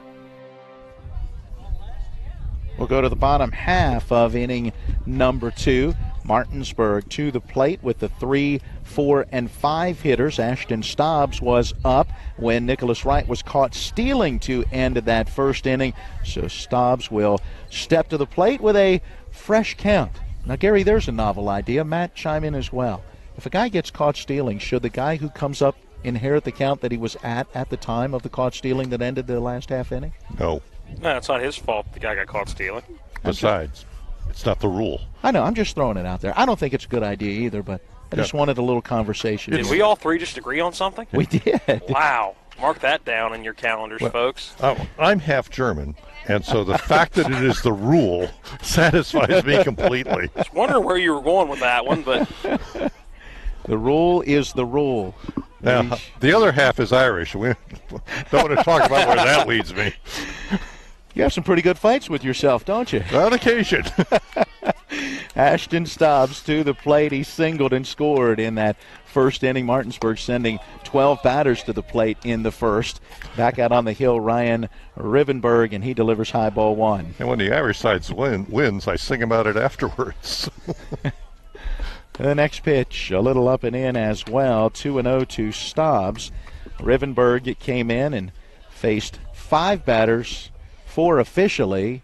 We'll go to the bottom half of inning number 2. Martinsburg to the plate with the 3, 4, and 5 hitters. Ashton Stobbs was up when Nicholas Wright was caught stealing to end that first inning. So Stobbs will step to the plate with a fresh count. Now, Gary, there's a novel idea. Matt, chime in as well. If a guy gets caught stealing, should the guy who comes up inherit the count that he was at the time of the caught stealing that ended the last half inning?
No.
No, it's not his fault the guy got caught stealing.
Besides, it's not the rule.
I know, I'm just throwing it out there. I don't think it's a good idea either, but I just wanted a little conversation.
Did we all 3 just agree on something?
We did.
Wow. Mark that down in your calendars, folks.
I'm half German, and so the fact that it is the rule satisfies me completely.
I was wondering where you were going with that one, but...
The rule is the rule.
Now, the other half is Irish. We don't want to talk about where that leads me.
You have some pretty good fights with yourself, don't you?
On occasion.
Ashton Stobbs to the plate. He singled and scored in that first inning. Martinsburg sending 12 batters to the plate in the first. Back out on the hill, Ryan Rivenberg, and he delivers high ball 1.
And when the Irish side wins, I sing about it afterwards.
The next pitch, a little up and in as well. 2-0 to Stobbs. Rivenberg came in and faced 5 batters, 4 officially.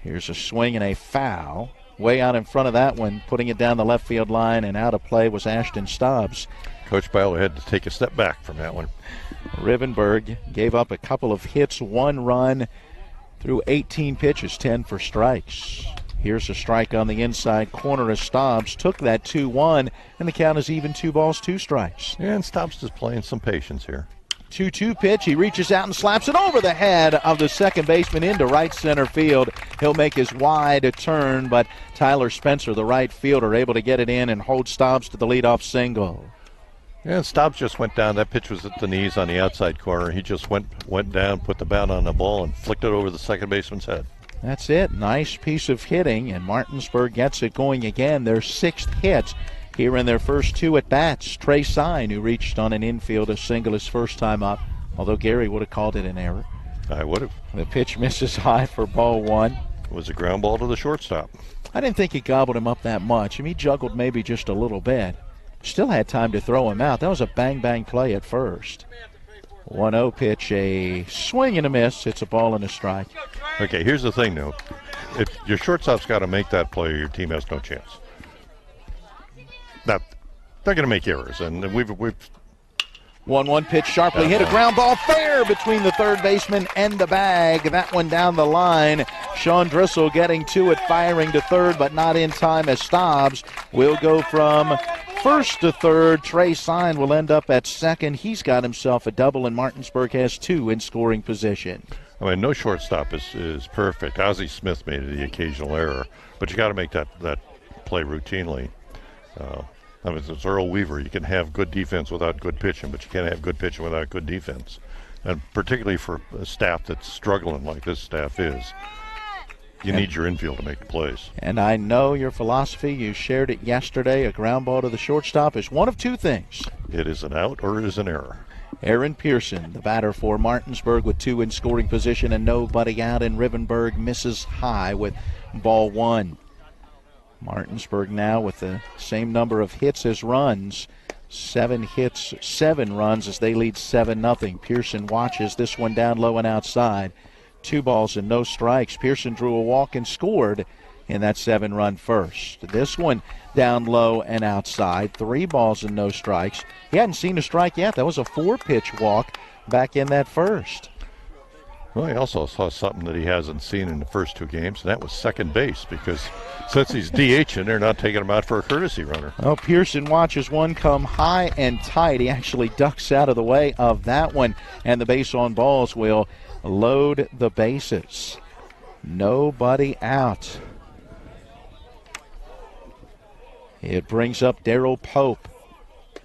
Here's a swing and a foul. Way out in front of that one, putting it down the left field line and out of play was Ashton Stobbs.
Coach Bauer had to take a step back from that one.
Rivenberg gave up a couple of hits, 1 run through 18 pitches, 10 for strikes. Here's a strike on the inside corner as Stobbs took that 2-1, and the count is even 2 balls, 2 strikes.
Yeah, and Stobbs is playing some patience here.
2-2 pitch. He reaches out and slaps it over the head of the second baseman into right center field. He'll make his wide turn, but Tyler Spencer, the right fielder, able to get it in and hold Stobbs to the leadoff single.
Yeah, Stobbs just went down. That pitch was at the knees on the outside corner. He just went down, put the bat on the ball, and flicked it over the second baseman's head.
That's it. Nice piece of hitting, and Martinsburg gets it going again. Their 6th hit here in their first 2 at-bats. Trey Sine, who reached on an infield a single his first time up, although Gary would have called it an error.
I would have.
The pitch misses high for ball 1.
It was a ground ball to the shortstop.
I didn't think he gobbled him up that much. I mean, he juggled maybe just a little bit. Still had time to throw him out. That was a bang-bang play at first. 1-0 pitch, a swing and a miss. It's a ball and a strike.
Okay, here's the thing, though. If your shortstop's got to make that play, your team has no chance. Now, they're going to make errors, and we've
1-1 pitch sharply hit, a ground ball fair between the third baseman and the bag. That one down the line. Sean Drissel getting to it, firing to third, but not in time as Stobbs will go from first to third. Trey Sine will end up at second. He's got himself a double, and Martinsburg has 2 in scoring position.
I mean, no shortstop is perfect. Ozzie Smith made the occasional error, but you got to make that play routinely. I mean, it's Earl Weaver. You can have good defense without good pitching, but you can't have good pitching without good defense. And particularly for a staff that's struggling like this staff is, you need your infield to make the plays.
And I know your philosophy. You shared it yesterday. A ground ball to the shortstop is one of 2 things.
It is an out or it is an error.
Aaron Pearson, the batter for Martinsburg, with 2 in scoring position and nobody out, and Rivenberg misses high with ball 1. Martinsburg now with the same number of hits as runs. 7 hits, 7 runs as they lead 7-0. Pearson watches this one down low and outside. 2 balls and no strikes. Pearson drew a walk and scored in that 7-run first. This one down low and outside. 3 balls and no strikes. He hadn't seen a strike yet. That was a 4-pitch walk back in that first.
Well, he also saw something that he hasn't seen in the first 2 games, and that was second base, because since he's DHing, they're not taking him out for a courtesy runner.
Oh, Pearson watches one come high and tight. He actually ducks out of the way of that one, and the base on balls will load the bases. Nobody out. It brings up Darrell Pope,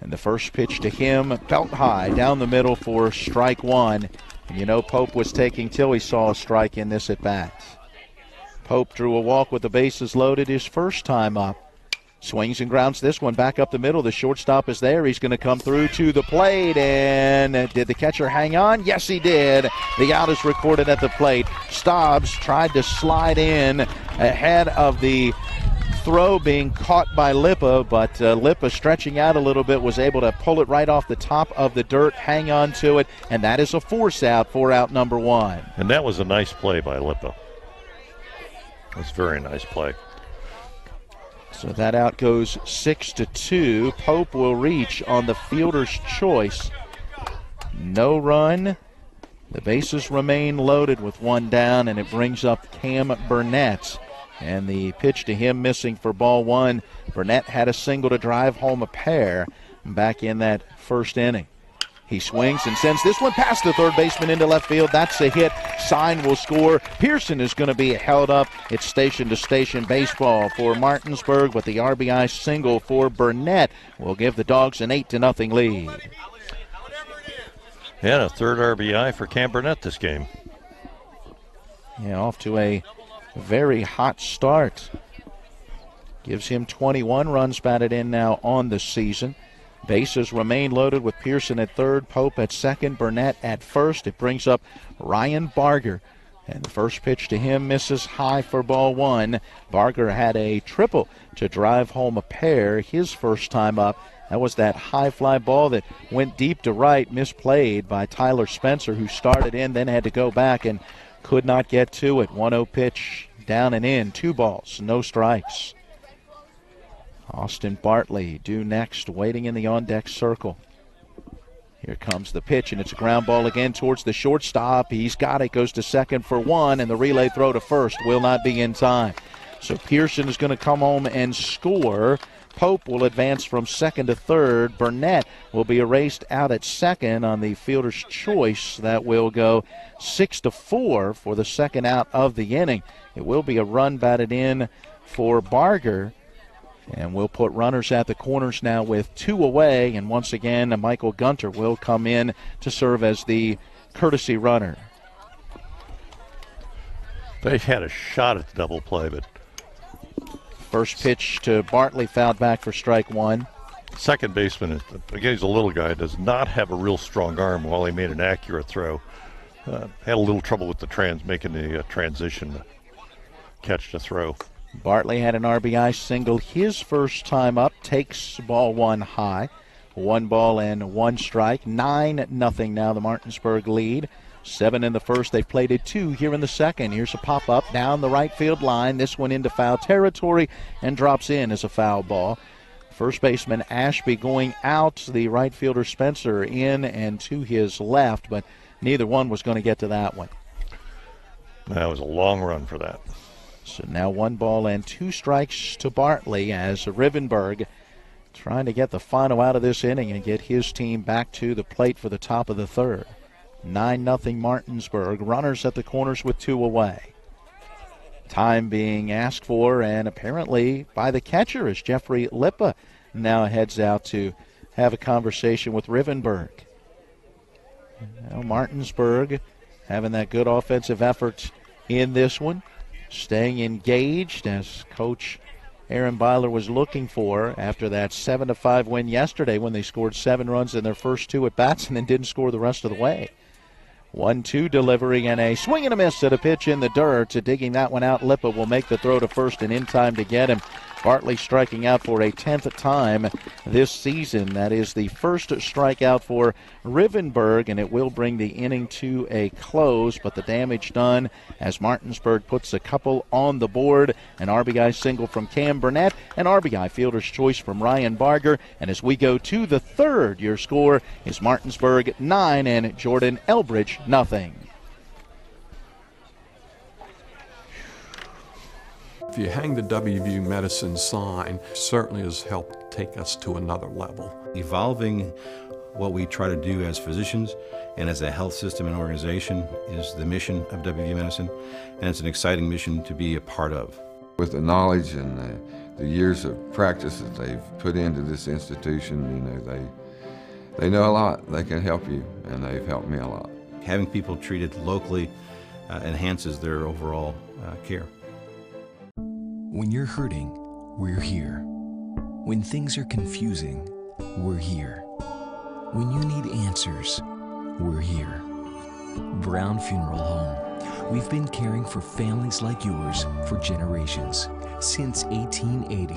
and the first pitch to him, belt high down the middle for strike 1. And you know Pope was taking till he saw a strike in this at-bat. Pope drew a walk with the bases loaded his first time up. Swings and grounds this one back up the middle. The shortstop is there. He's going to come through to the plate. And did the catcher hang on? Yes, he did. The out is recorded at the plate. Stobbs tried to slide in ahead of the throw being caught by Lippa, but Lippa, stretching out a little bit, was able to pull it right off the top of the dirt, hang on to it, and that is a force out for out number 1.
And that was a nice play by Lippa. That's a very nice play.
So that out goes 6-2. Pope will reach on the fielder's choice. No run. The bases remain loaded with 1 down, and it brings up Cam Burnett. And the pitch to him missing for ball 1. Burnett had a single to drive home a pair back in that first inning. He swings and sends this one past the third baseman into left field. That's a hit. Sine will score. Pearson is going to be held up. It's station-to-station baseball for Martinsburg, but the RBI single for Burnett will give the Dogs an 8-0 lead.
Yeah, a third RBI for Cam Burnett this game.
Yeah, off to a very hot start. Gives him 21 runs batted in now on the season. Bases remain loaded with Pearson at third, Pope at second, Burnett at first. It brings up Ryan Barger. And the first pitch to him misses high for ball 1. Barger had a triple to drive home a pair his first time up. That was that high fly ball that went deep to right, misplayed by Tyler Spencer, who started in, then had to go back and could not get to it. 1-0 pitch down and in. 2 balls, no strikes. Austin Bartley due next, waiting in the on-deck circle. Here comes the pitch, and it's a ground ball again towards the shortstop. He's got it, goes to second for 1, and the relay throw to first will not be in time. So Pearson is going to come home and score. Pope will advance from second to third. Burnett will be erased out at second on the fielder's choice. That will go 6-4 for the second out of the inning. It will be a run batted in for Barger. And we'll put runners at the corners now with 2 away. And once again, Michael Gunter will come in to serve as the courtesy runner.
They had a shot at the double play, but
first pitch to Bartley, fouled back for strike one.
Second baseman, again, he's a little guy, does not have a real strong arm while he made an accurate throw. Had a little trouble with making the transition catch to throw.
Bartley had an RBI single his first time up, takes ball one high. 1 ball and 1 strike. 9-0 now the Martinsburg lead. 7 in the first. They've played it 2 here in the second. Here's a pop-up down the right field line. This one into foul territory and drops in as a foul ball. First baseman Ashby going out. The right fielder Spencer in and to his left, but neither one was going to get to that one.
That was a long run for that.
So now 1 ball and 2 strikes to Bartley as Rivenberg trying to get the final out of this inning and get his team back to the plate for the top of the third. 9-0 Martinsburg. Runners at the corners with 2 away. Time being asked for, and apparently by the catcher, as Jeffrey Lippa now heads out to have a conversation with Rivenberg. Now Martinsburg having that good offensive effort in this one, staying engaged as Coach Aaron Byler was looking for after that 7-5 win yesterday when they scored 7 runs in their first 2 at-bats and then didn't score the rest of the way. 1-2 delivery and a swing and a miss at a pitch in the dirt. Digging that one out, Lippa will make the throw to first and in time to get him. Bartley striking out for a 10th time this season. That is the first strikeout for Rivenberg, and it will bring the inning to a close, but the damage done as Martinsburg puts a couple on the board. An RBI single from Cam Burnett, an RBI fielder's choice from Ryan Barger, and as we go to the third, your score is Martinsburg 9 and Jordan Elbridge nothing.
If you hang the WVU Medicine sign, certainly has helped take us to another level.
Evolving what we try to do as physicians and as a health system and organization is the mission of WVU Medicine, and it's an exciting mission to be a part of.
With the knowledge and the years of practice that they've put into this institution, they know a lot. They can help you, and they've helped me a lot.
Having people treated locally enhances their overall care.
When you're hurting, we're here. When things are confusing, we're here. When you need answers, we're here. Brown Funeral Home. We've been caring for families like yours for generations, since 1880.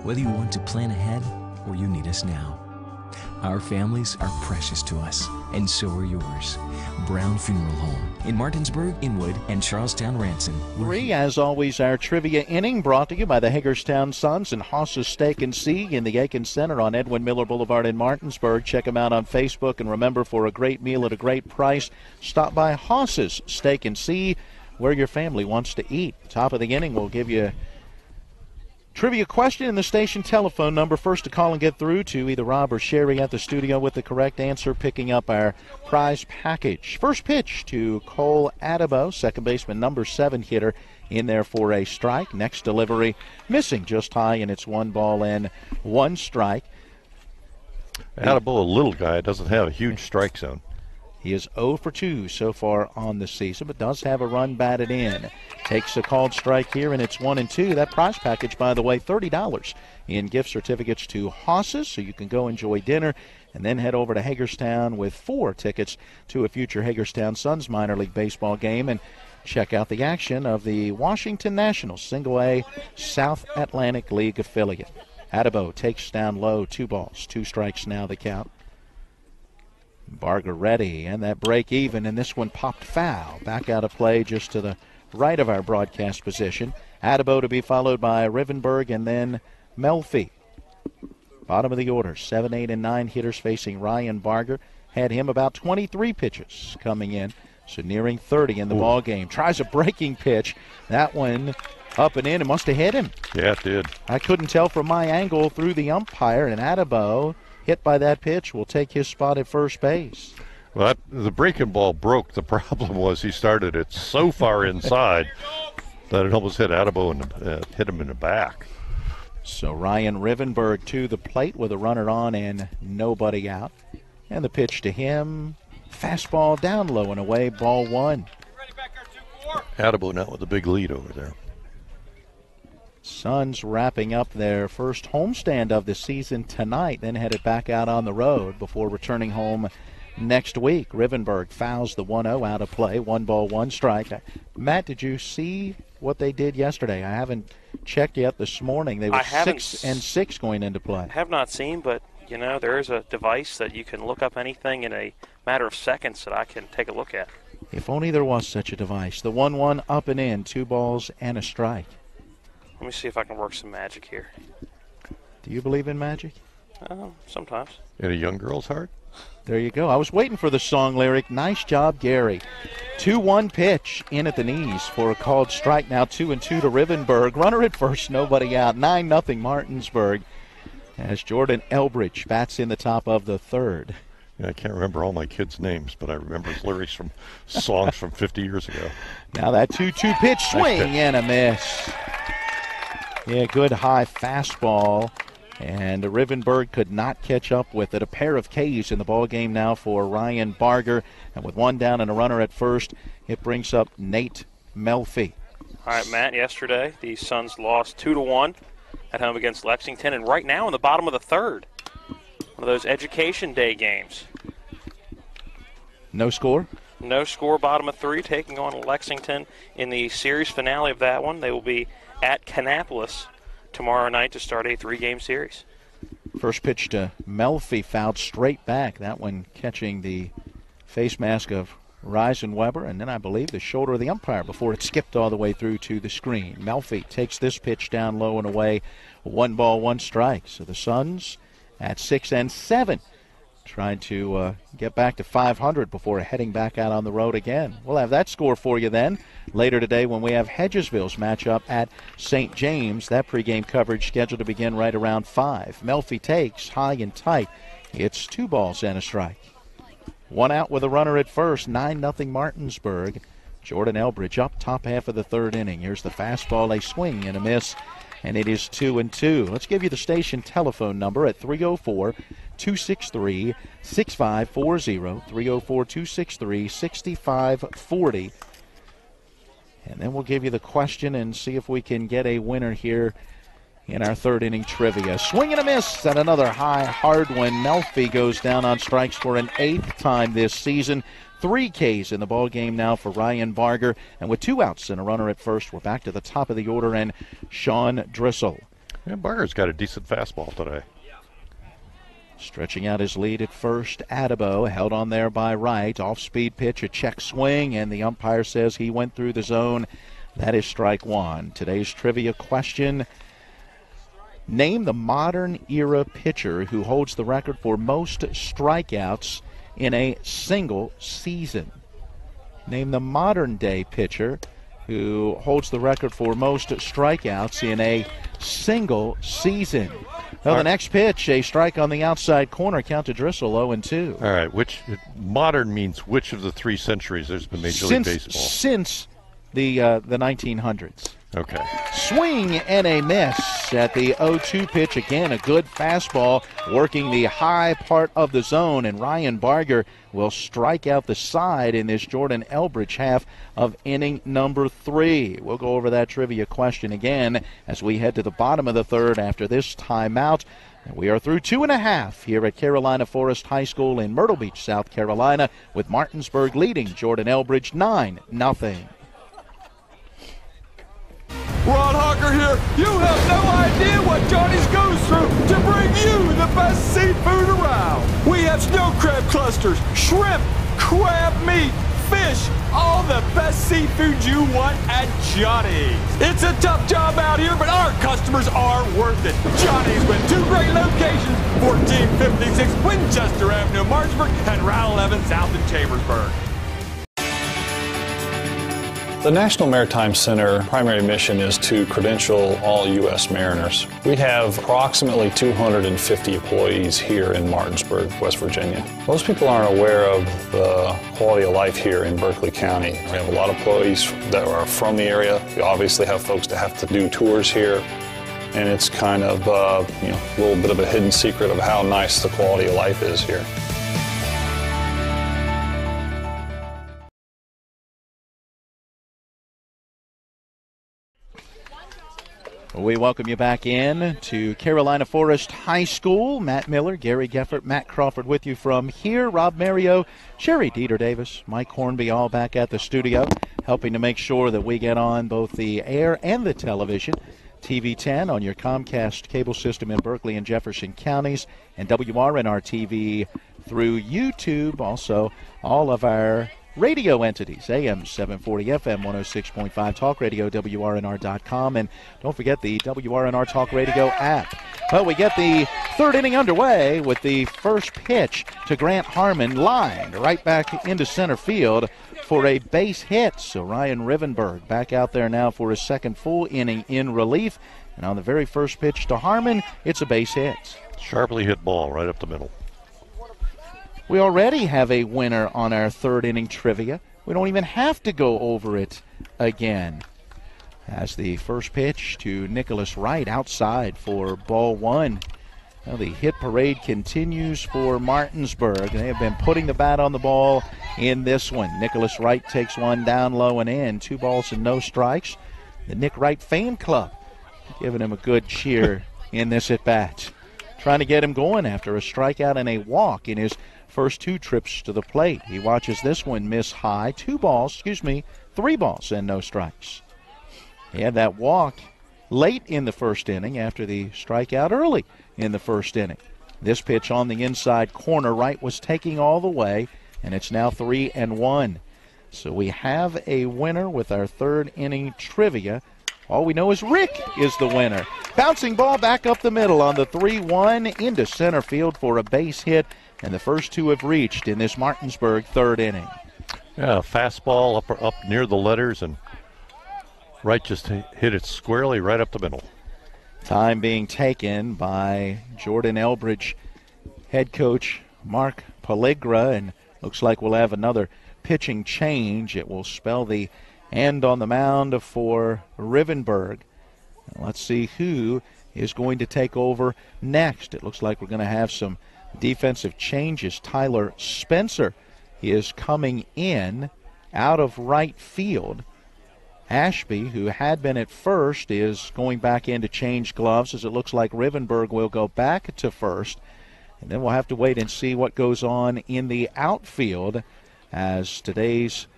Whether you want to plan ahead or you need us now. Our families are precious to us, and so are yours. Brown Funeral Home in Martinsburg, Inwood, and Charlestown, Ranson.
As always, our trivia inning brought to you by the Hagerstown Suns and Haas's Steak and Sea in the Aiken Center on Edwin Miller Boulevard in Martinsburg. Check them out on Facebook, and remember, for a great meal at a great price, stop by Haas's Steak and Sea, where your family wants to eat. Top of the inning, we'll give you trivia question in the station telephone number. First to call and get through to either Rob or Sherry at the studio with the correct answer, picking up our prize package. First pitch to Cole Adebo, second baseman, number 7 hitter, in there for a strike. Next delivery missing just high, and it's 1 ball and 1 strike.
Adebo, a little guy, doesn't have a huge strike zone.
He is 0 for 2 so far on the season, but does have a run batted in. Takes a called strike here, and it's 1-2. That prize package, by the way, $30 in gift certificates to Haas's, so you can go enjoy dinner and then head over to Hagerstown with 4 tickets to a future Hagerstown Suns minor league baseball game and check out the action of the Washington Nationals Single A South Atlantic League affiliate. Adebo takes down low, 2 balls, 2 strikes now the count. Barger ready, and that break even, and this one popped foul. Back out of play just to the right of our broadcast position. Adebo to be followed by Rivenberg and then Melfi. Bottom of the order, 7, 8, and 9 hitters facing Ryan Barger. Had him about 23 pitches coming in. So nearing 30 in the ball game. Tries a breaking pitch. That one up and in. It must have hit him.
Yeah, it did.
I couldn't tell from my angle through the umpire, and Addabo, hit by that pitch, will take his spot at first base.
Well, the breaking ball broke. The problem was he started it so far inside that it almost hit Addabo and hit him in the back.
So Ryan Rivenberg to the plate with a runner on and nobody out. And the pitch to him, fastball down low and away, ball one.
Addabo now with a big lead over there.
Suns wrapping up their first homestand of the season tonight, then headed back out on the road before returning home next week. Rivenberg fouls the 1-0 out of play. 1 ball, 1 strike. Matt, did you see what they did yesterday? I haven't checked yet this morning. They were 6-6 going into play.
I have not seen, but, you know, there is a device that you can look up anything in a matter of seconds that I can take a look at.
If only there was such a device. The 1-1 up and in, 2 balls and a strike.
Let me see if I can work some magic here.
Do you believe in magic?
Sometimes.
In a young girl's heart?
There you go. I was waiting for the song lyric. Nice job, Gary. 2-1 pitch in at the knees for a called strike. Now 2-2 to Rivenberg. Runner at first, nobody out. 9-0 Martinsburg as Jordan Elbridge bats in the top of the third.
Yeah, I can't remember all my kids' names, but I remember lyrics from songs from 50 years ago.
Now that 2-2 pitch, swing and a miss. Yeah, good high fastball. And Rivenberg could not catch up with it. A pair of Ks in the ball game now for Ryan Barger. And with 1 down and a runner at first, it brings up Nate Melfi.
All right, Matt, yesterday the Suns lost 2-1 at home against Lexington. And right now in the bottom of the third, one of those Education Day games.
No score?
No score, bottom of 3, taking on Lexington in the series finale of that one. They will be at Kannapolis tomorrow night to start a 3-game series.
First pitch to Melfi, fouled straight back. That one catching the face mask of Reisenweber, and then I believe the shoulder of the umpire before it skipped all the way through to the screen. Melfi takes this pitch down low and away. 1 ball, 1 strike. So the Suns at 6-7. Trying to get back to 500 before heading back out on the road again. We'll have that score for you then later today when we have Hedgesville's matchup at St. James. That pregame coverage scheduled to begin right around 5. Melfi takes high and tight. It's 2 balls and a strike. 1 out with a runner at first. 9-0 Martinsburg. Jordan Elbridge up top half of the third inning. Here's the fastball, a swing and a miss, and it is 2-2. Let's give you the station telephone number at 304-263-6540, 304-263-6540. And then we'll give you the question and see if we can get a winner here in our third inning trivia. Swing and a miss, and another high, hard one. Melfi goes down on strikes for an 8th time this season. 3 Ks in the ball game now for Ryan Barger. And with 2 outs and a runner at first, we're back to the top of the order and Sean Drissel.
Yeah, Barger's got a decent fastball today.
Stretching out his lead at first, Addabo held on there by Wright. Off-speed pitch, a check swing, and the umpire says he went through the zone. That is strike 1. Today's trivia question: name the modern-era pitcher who holds the record for most strikeouts in a single season. Name the modern-day pitcher who holds the record for most strikeouts in a single season. Well, the next pitch, a strike on the outside corner, count to Drissel, 0-2.
All right, which modern means which of the 3 centuries there's been Major League Baseball?
Since the 1900s.
Okay.
Swing and a miss at the 0-2 pitch. Again, a good fastball working the high part of the zone, and Ryan Barger will strike out the side in this Jordan Elbridge half of inning number 3. We'll go over that trivia question again as we head to the bottom of the third after this timeout. And we are through 2.5 here at Carolina Forest High School in Myrtle Beach, South Carolina, with Martinsburg leading Jordan Elbridge 9-0.
Ron Hawker here. You have no idea what Johnny's goes through to bring you the best seafood around. We have snow crab clusters, shrimp, crab meat, fish, all the best seafood you want at Johnny's. It's a tough job out here, but our customers are worth it. Johnny's with 2 great locations, 1456 Winchester Avenue, Martinsburg, and Route 11 south in Chambersburg.
The National Maritime Center primary mission is to credential all U.S. mariners. We have approximately 250 employees here in Martinsburg, West Virginia. Most people aren't aware of the quality of life here in Berkeley County. We have a lot of employees that are from the area. We obviously have folks that have to do tours here, and it's kind of a little bit of a hidden secret of how nice the quality of life is here.
We welcome you back in to Carolina Forest High School. Matt Miller, Gary Geffert, Matt Crawford with you from here. Rob Mario, Sherry Dieter Davis, Mike Hornby all back at the studio, helping to make sure that we get on both the air and the television. TV 10 on your Comcast cable system in Berkeley and Jefferson counties, and WRNR TV through YouTube. Also, all of our radio entities, AM 740, FM 106.5, Talk Radio, WRNR.com, and don't forget the WRNR Talk Radio app. Well, we get the third inning underway with the first pitch to Grant Harmon, lined right back into center field for a base hit. So Ryan Rivenberg back out there now for his second full inning in relief, and on the very first pitch to Harmon, it's a base hit.
Sharply hit ball right up the middle.
We already have a winner on our third inning trivia. We don't even have to go over it again. As the first pitch to Nicholas Wright outside for ball one. Well, the hit parade continues for Martinsburg. They have been putting the bat on the ball in this one. Nicholas Wright takes one down low and in. 2 balls and no strikes. The Nick Wright fan club giving him a good cheer in this at bat. Trying to get him going after a strikeout and a walk in his first 2 trips to the plate. He watches this one miss high. 3 balls and no strikes. He had that walk late in the first inning after the strikeout early in the first inning. This pitch on the inside corner, Wright was taking all the way, and it's now 3-1. So we have a winner with our third inning trivia. All we know is Rick is the winner. Bouncing ball back up the middle on the 3-1 into center field for a base hit. And the first 2 have reached in this Martinsburg third inning.
Yeah, fastball up near the letters, and Wright just hit it squarely right up the middle.
Time being taken by Jordan Elbridge head coach Mark Pelligra, and looks like we'll have another pitching change. It will spell the end on the mound for Rivenberg. Let's see who is going to take over next. It looks like we're going to have some defensive changes. Tyler Spencer is coming in out of right field. Ashby, who had been at first, is going back in to change gloves, as it looks like Rivenberg will go back to first. And then we'll have to wait and see what goes on in the outfield, as today's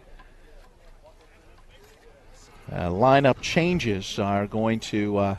lineup changes are going to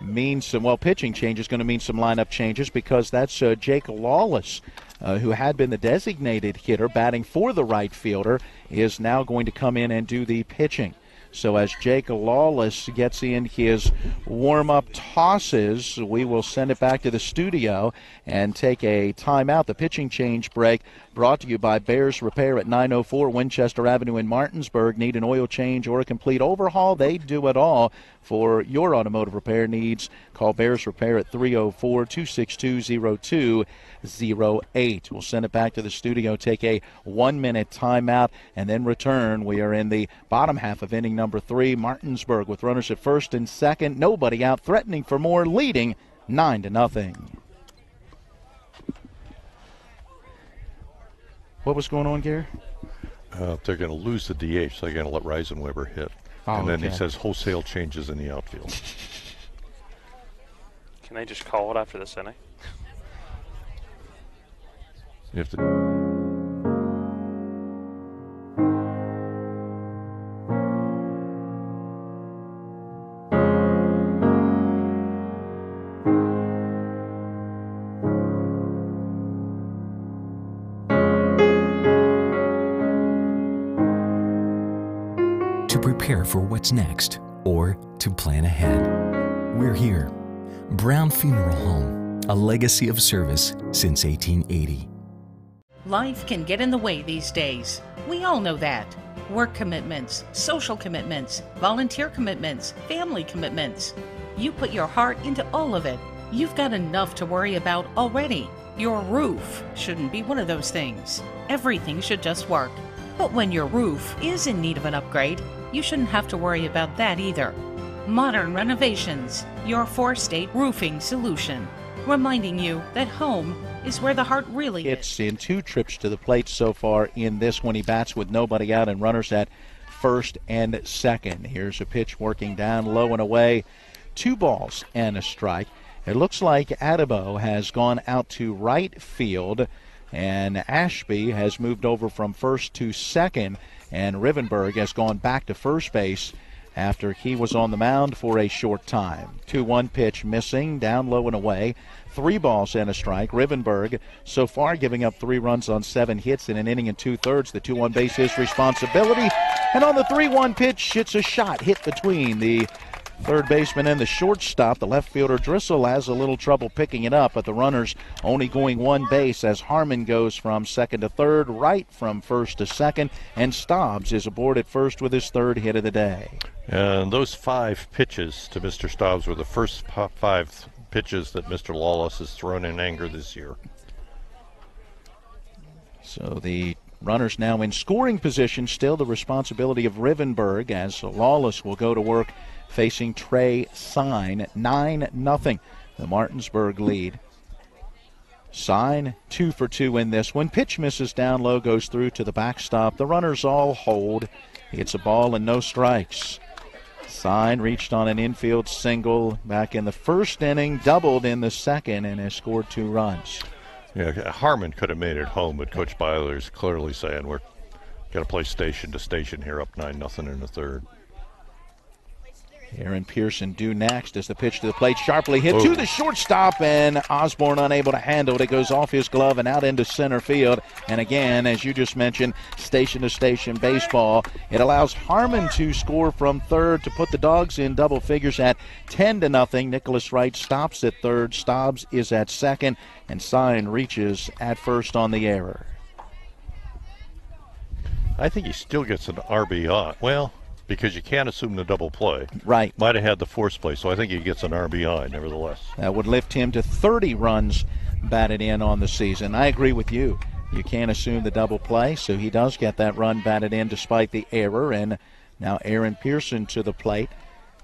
mean some, pitching change is going to mean some lineup changes, because that's Jake Lawless, who had been the designated hitter batting for the right fielder, is now going to come in and do the pitching. So as Jake Lawless gets in his warm-up tosses, we will send it back to the studio and take a timeout. The pitching change break brought to you by Bears Repair at 904 Winchester Avenue in Martinsburg. Need an oil change or a complete overhaul? They do it all. For your automotive repair needs, call Bears Repair at 304-262-0208. We'll send it back to the studio, take a 1-minute timeout, and then return. We are in the bottom half of inning number 3. Martinsburg with runners at first and second. Nobody out, threatening for more, leading 9-0. What was going on, Gary?
They're going to lose the DH, so they're going to let Reisenweber hit. And then he says wholesale changes in the outfield.
Can they just call it after this inning?
If the
prepare for what's next, or to plan ahead. We're here. Brown Funeral Home, a legacy of service since 1880.
Life can get in the way these days. We all know that. Work commitments, social commitments, volunteer commitments, family commitments. You put your heart into all of it. You've got enough to worry about already. Your roof shouldn't be one of those things. Everything should just work. But when your roof is in need of an upgrade, you shouldn't have to worry about that either. Modern Renovations, your four-state roofing solution. Reminding you that home is where the heart really is.
It's in 2 trips to the plate so far in this when he bats with nobody out and runners at first and second. Here's a pitch working down low and away. 2 balls and a strike. It looks like Adebo has gone out to right field, and Ashby has moved over from first to second, and Rivenberg has gone back to first base after he was on the mound for a short time. 2-1 pitch missing, down low and away. 3 balls and a strike. Rivenberg so far giving up 3 runs on 7 hits in an inning and 2/3. The 2-1 base his responsibility. And on the 3-1 pitch, it's a shot hit between the third baseman and the shortstop. The left fielder Drissel has a little trouble picking it up, but the runners only going 1 base as Harmon goes from second to third, Wright from first to second, and Stobbs is aboard at first with his 3rd hit of the day.
And those 5 pitches to Mr. Stobbs were the first 5 pitches that Mr. Lawless has thrown in anger this year.
So the runners now in scoring position, still the responsibility of Rivenberg as Lawless will go to work facing Trey Sign. 9-0, the Martinsburg lead. Sign 2 for 2 in this one. Pitch misses down low, goes through to the backstop. The runners all hold. It's a ball and no strikes. Sign reached on an infield single back in the first inning, doubled in the second, and has scored 2 runs.
Yeah, Harmon could have made it home, but Coach Byler's clearly saying we're going to play station to station here, up 9-0 in the 3rd.
Aaron Pearson due next as the pitch to the plate sharply hit to the shortstop, and Osborne unable to handle it. It goes off his glove and out into center field. And again, as you just mentioned, station to station baseball. It allows Harmon to score from third to put the Dogs in double figures at 10-0. Nicholas Wright stops at third. Stobbs is at second, and Sign reaches at first on the error.
I think he still gets an RBI. Well, because you can't assume the double play.
Right.
Might have had the force play, so I think he gets an RBI nevertheless.
That would lift him to 30 runs batted in on the season. I agree with you. You can't assume the double play, so he does get that run batted in despite the error. And now Aaron Pearson to the plate.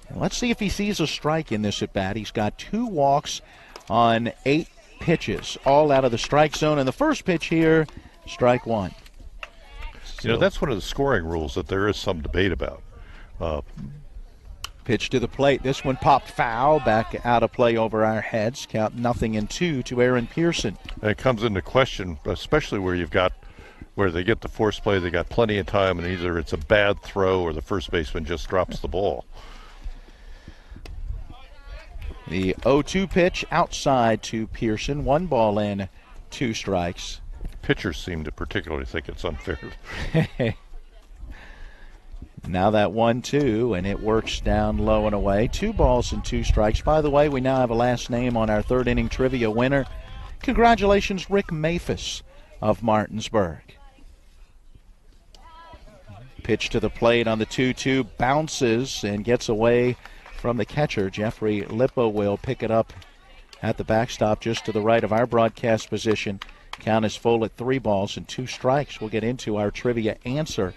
And let's see if he sees a strike in this at bat. He's got 2 walks on 8 pitches, all out of the strike zone. And the first pitch here, strike 1.
You know, that's one of the scoring rules that there is some debate about.
Pitch to the plate. This one popped foul, back out of play over our heads. Count 0-2 to Aaron Pearson.
And it comes into question, especially where they get the force play, they got plenty of time, and either it's a bad throw or the first baseman just drops the ball.
The 0-2 pitch outside to Pearson. 1 ball in, 2 strikes.
Pitchers seem to particularly think it's unfair.
Now that 1-2, and it works down low and away. 2 balls and 2 strikes. By the way, we now have a last name on our 3rd inning trivia winner. Congratulations, Rick Maphis of Martinsburg. Pitch to the plate on the 2-2, bounces and gets away from the catcher. Jeffrey Lippo will pick it up at the backstop just to the right of our broadcast position. Count is full at 3 balls and 2 strikes. We'll get into our trivia answer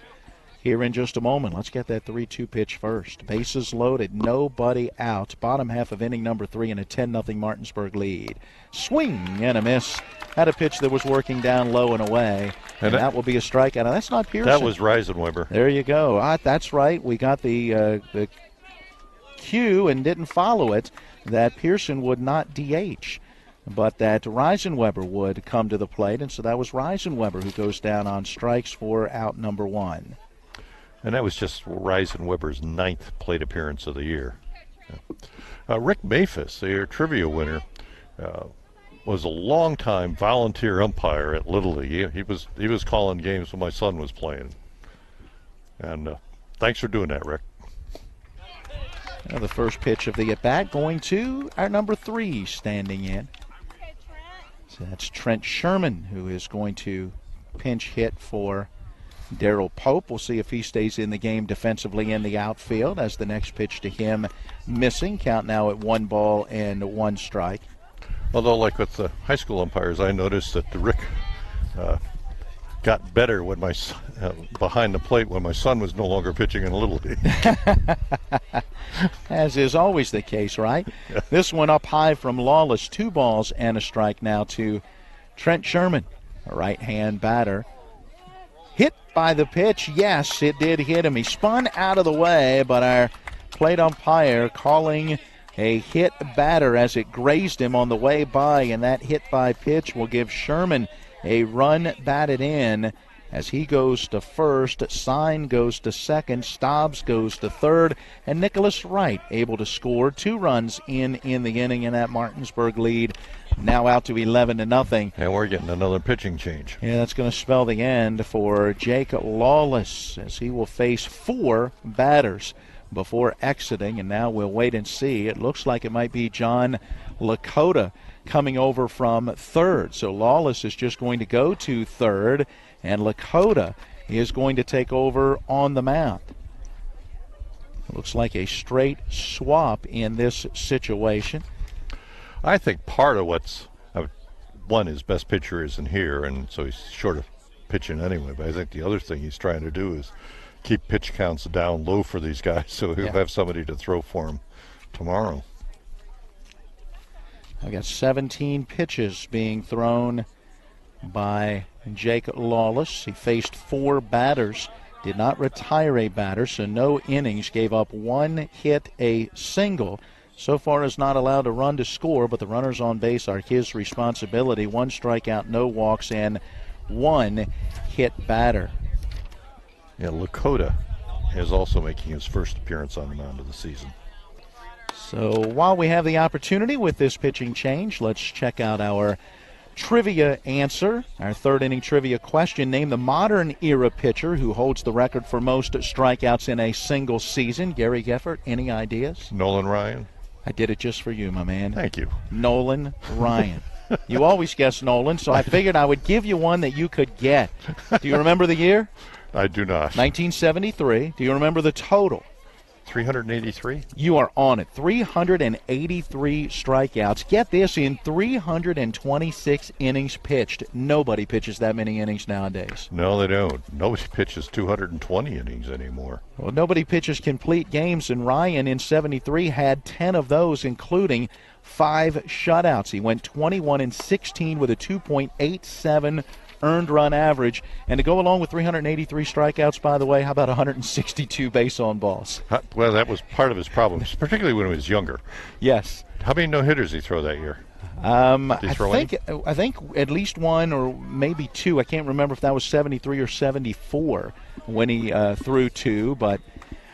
here in just a moment. Let's get that 3-2 pitch first. Bases loaded, nobody out. Bottom half of inning number 3 and a 10-0 Martinsburg lead. Swing and a miss. Had a pitch that was working down low and away, and that will be a strikeout. Now, that's not Pearson.
That was Reisenweber.
There you go. That's right. We got the cue and didn't follow it that Pearson would not DH, but that Reisenweber would come to the plate, and so that was Reisenweber who goes down on strikes for out number 1.
And that was just Reisenweber's 9th plate appearance of the year. Rick Maphis, the trivia winner, was a long-time volunteer umpire at Little League. He was calling games when my son was playing. And thanks for doing that, Rick.
Now the first pitch of the at-bat going to our number 3 standing in. So that's Trent Sherman, who is going to pinch hit for Darryl Pope. We'll see if he stays in the game defensively in the outfield as the next pitch to him missing. Count now at 1 strike.
Although, like with the high school umpires, I noticed that the Rick got better when behind the plate when my son was no longer pitching in Little League.
As is always the case, right?
Yeah.
This one up high from Lawless. 2 balls and a strike now to Trent Sherman, a right-hand batter. Hit by the pitch. Yes, it did hit him. He spun out of the way, but our plate umpire calling a hit batter as it grazed him on the way by, and that hit by pitch will give Sherman a run batted in as he goes to first, Sign goes to second, Stobbs goes to third, and Nicholas Wright able to score 2 runs in the inning, in that Martinsburg lead now out to 11-0.
And we're getting another pitching change.
Yeah, that's going to spell the end for Jake Lawless as he will face 4 batters before exiting, and now we'll wait and see. It looks like it might be John Lakota coming over from third. So Lawless is just going to go to third, and Lakota is going to take over on the mound. It looks like a straight swap in this situation.
I think part of what's one, his best pitcher isn't here, and so he's short of pitching anyway. But I think the other thing he's trying to do is keep pitch counts down low for these guys, so he'll have somebody to throw for him tomorrow.
I've got 17 pitches being thrown by Jake Lawless. He faced 4 batters, did not retire a batter, so no innings, gave up 1 hit, a single. So far has not allowed a run to score, but the runners on base are his responsibility. 1 strikeout, no walks, and 1 hit batter.
Yeah, Lakota is also making his first appearance on the mound of the season.
So while we have the opportunity with this pitching change, let's check out our trivia answer. Our 3rd inning trivia question: name the modern era pitcher who holds the record for most strikeouts in a single season. Gary Geffert, any ideas?
Nolan Ryan.
I did it just for you, my man.
Thank you.
Nolan Ryan. You always guess Nolan, so I figured I would give you one that you could get. Do you remember the year?
I do not.
1973. Do you remember the total?
383?
You are on it. 383 strikeouts. Get this, in 326 innings pitched. Nobody pitches that many innings nowadays.
No, they don't. Nobody pitches 220 innings anymore.
Well, nobody pitches complete games, and Ryan in 73 had 10 of those, including 5 shutouts. He went 21-16 with a 2.87 earned run average. And to go along with 383 strikeouts, by the way, how about 162 base on balls?
Well, that was part of his problem, particularly when he was younger.
Yes.
How many no-hitters did he throw that year?
I think at least 1 or maybe 2. I can't remember if that was 73 or 74 when he threw 2. But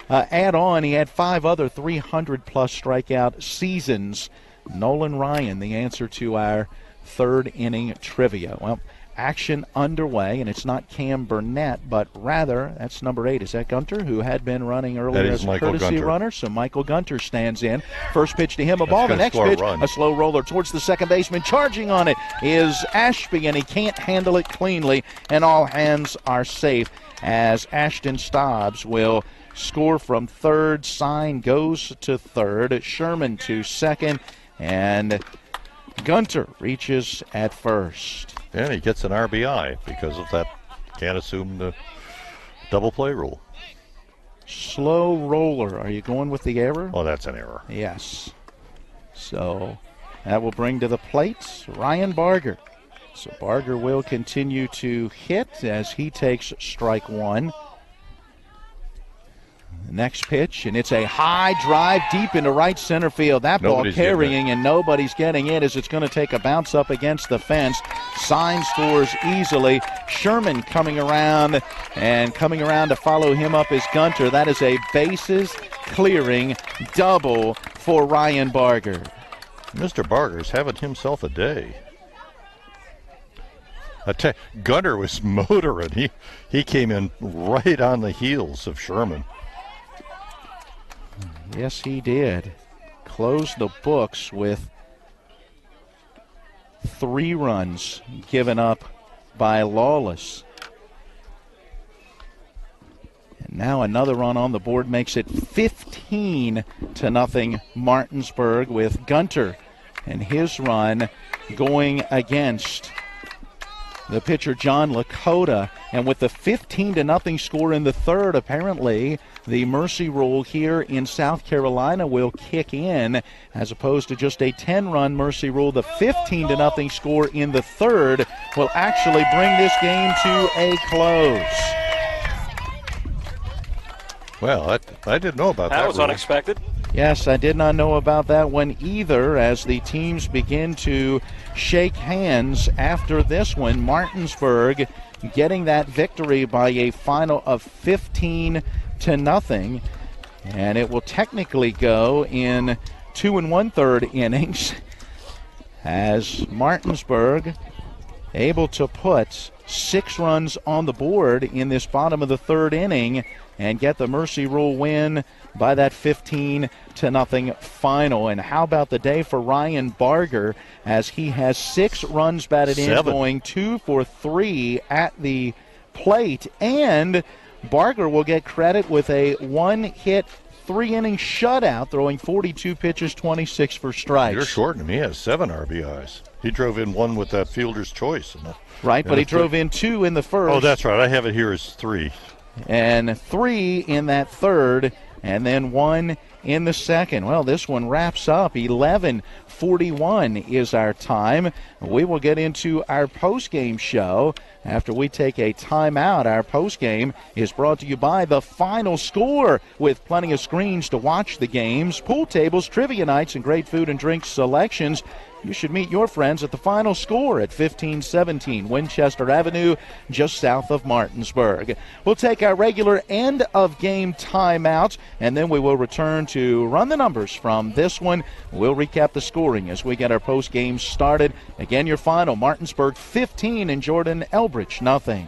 add on, he had 5 other 300-plus strikeout seasons. Nolan Ryan, the answer to our 3rd inning trivia. Well, action underway, and it's not Cam Burnett, but rather that's number 8. Is that Gunter, who had been running earlier as a courtesy runner? So Michael Gunter stands in. First pitch to him, a ball. The next pitch, a slow roller towards the second baseman. Charging on it is Ashby, and he can't handle it cleanly, and all hands are safe as Ashton Stobbs will score from third. Sign goes to third. Sherman to second, and Gunter reaches at first.
And he gets an RBI because of that. Can't assume the double play rule.
Slow roller. Are you going with the error?
Oh, that's an error.
Yes. So that will bring to the plate Ryan Barger. So Barger will continue to hit as he takes strike 1. Next pitch, and it's a high drive deep into right center field. That ball carrying, and nobody's getting it as it's going to take a bounce up against the fence. Sign scores easily. Sherman coming around, and coming around to follow him up is Gunter. That is a bases clearing double for Ryan Barger.
Mr. Barger's having himself a day. Gunter was motoring. He came in right on the heels of Sherman.
Yes, he did. Closed the books with 3 runs given up by Lawless. And now another run on the board makes it 15-0 Martinsburg, with Gunter and his run going against the pitcher John Lakota. And with the 15-0 score in the third, apparently the mercy rule here in South Carolina will kick in, as opposed to just a 10-run mercy rule. The 15-0 score in the third will actually bring this game to a close.
Well, I didn't know about that.
That was
rule.
unexpected.
Yes, I did not know about that one either, as the teams begin to shake hands after this one. Martinsburg getting that victory by a final of 15-0, and it will technically go in 2 1/3 innings, as Martinsburg able to put 6 runs on the board in this bottom of the third inning and get the mercy rule win by that 15-0 final. And how about the day for Ryan Barger, as he has 6 runs batted in, going 2 for 3 at the plate. And Barger will get credit with a 1-hit, 3-inning shutout, throwing 42 pitches, 26 for strikes.
You're shorting him. He has 7 RBIs. He drove in 1 with that fielder's choice.
Right, but he drove in 2 in the first.
Oh, that's right. I have it here as 3.
And 3 in that third, and then 1 in the second. Well, this one wraps up. 11:41 is our time. We will get into our post-game show after we take a timeout. Our post-game is brought to you by The Final Score, with plenty of screens to watch the games, pool tables, trivia nights, and great food and drink selections. You should meet your friends at The Final Score at 1517 Winchester Avenue, just south of Martinsburg. We'll take our regular end-of-game timeout, and then we will return to run the numbers from this one. We'll recap the scoring as we get our post-game started. Again, your final, Martinsburg 15 and Jordan Elbridge nothing.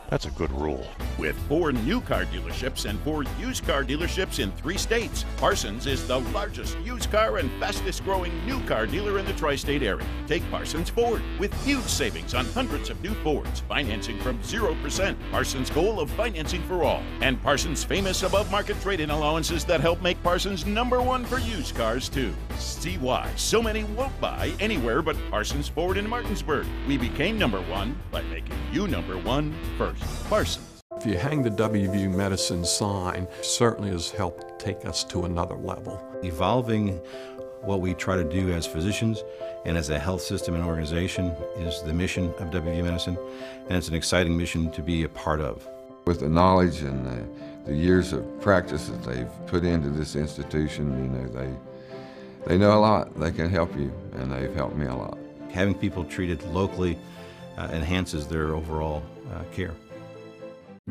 That's a good rule.
With 4 new car dealerships and 4 used car dealerships in 3 states, Parsons is the largest used car and fastest growing new car dealer in the tri-state area. Take Parsons Ford, with huge savings on hundreds of new Fords, financing from 0%. Parsons' goal of financing for all. And Parsons' famous above-market trade-in allowances that help make Parsons #1 for used cars, too. See why so many won't buy anywhere but Parsons Ford in Martinsburg. We became #1 by making you #1 first. Parsons.
If you hang the WVU Medicine sign, certainly has helped take us to another level.
Evolving what we try to do as physicians and as a health system and organization is the mission of WVU Medicine, and it's an exciting mission to be a part of.
With the knowledge and the years of practice that they've put into this institution, you know, they know a lot. They can help you, and they've helped me a lot.
Having people treated locally enhances their overall care.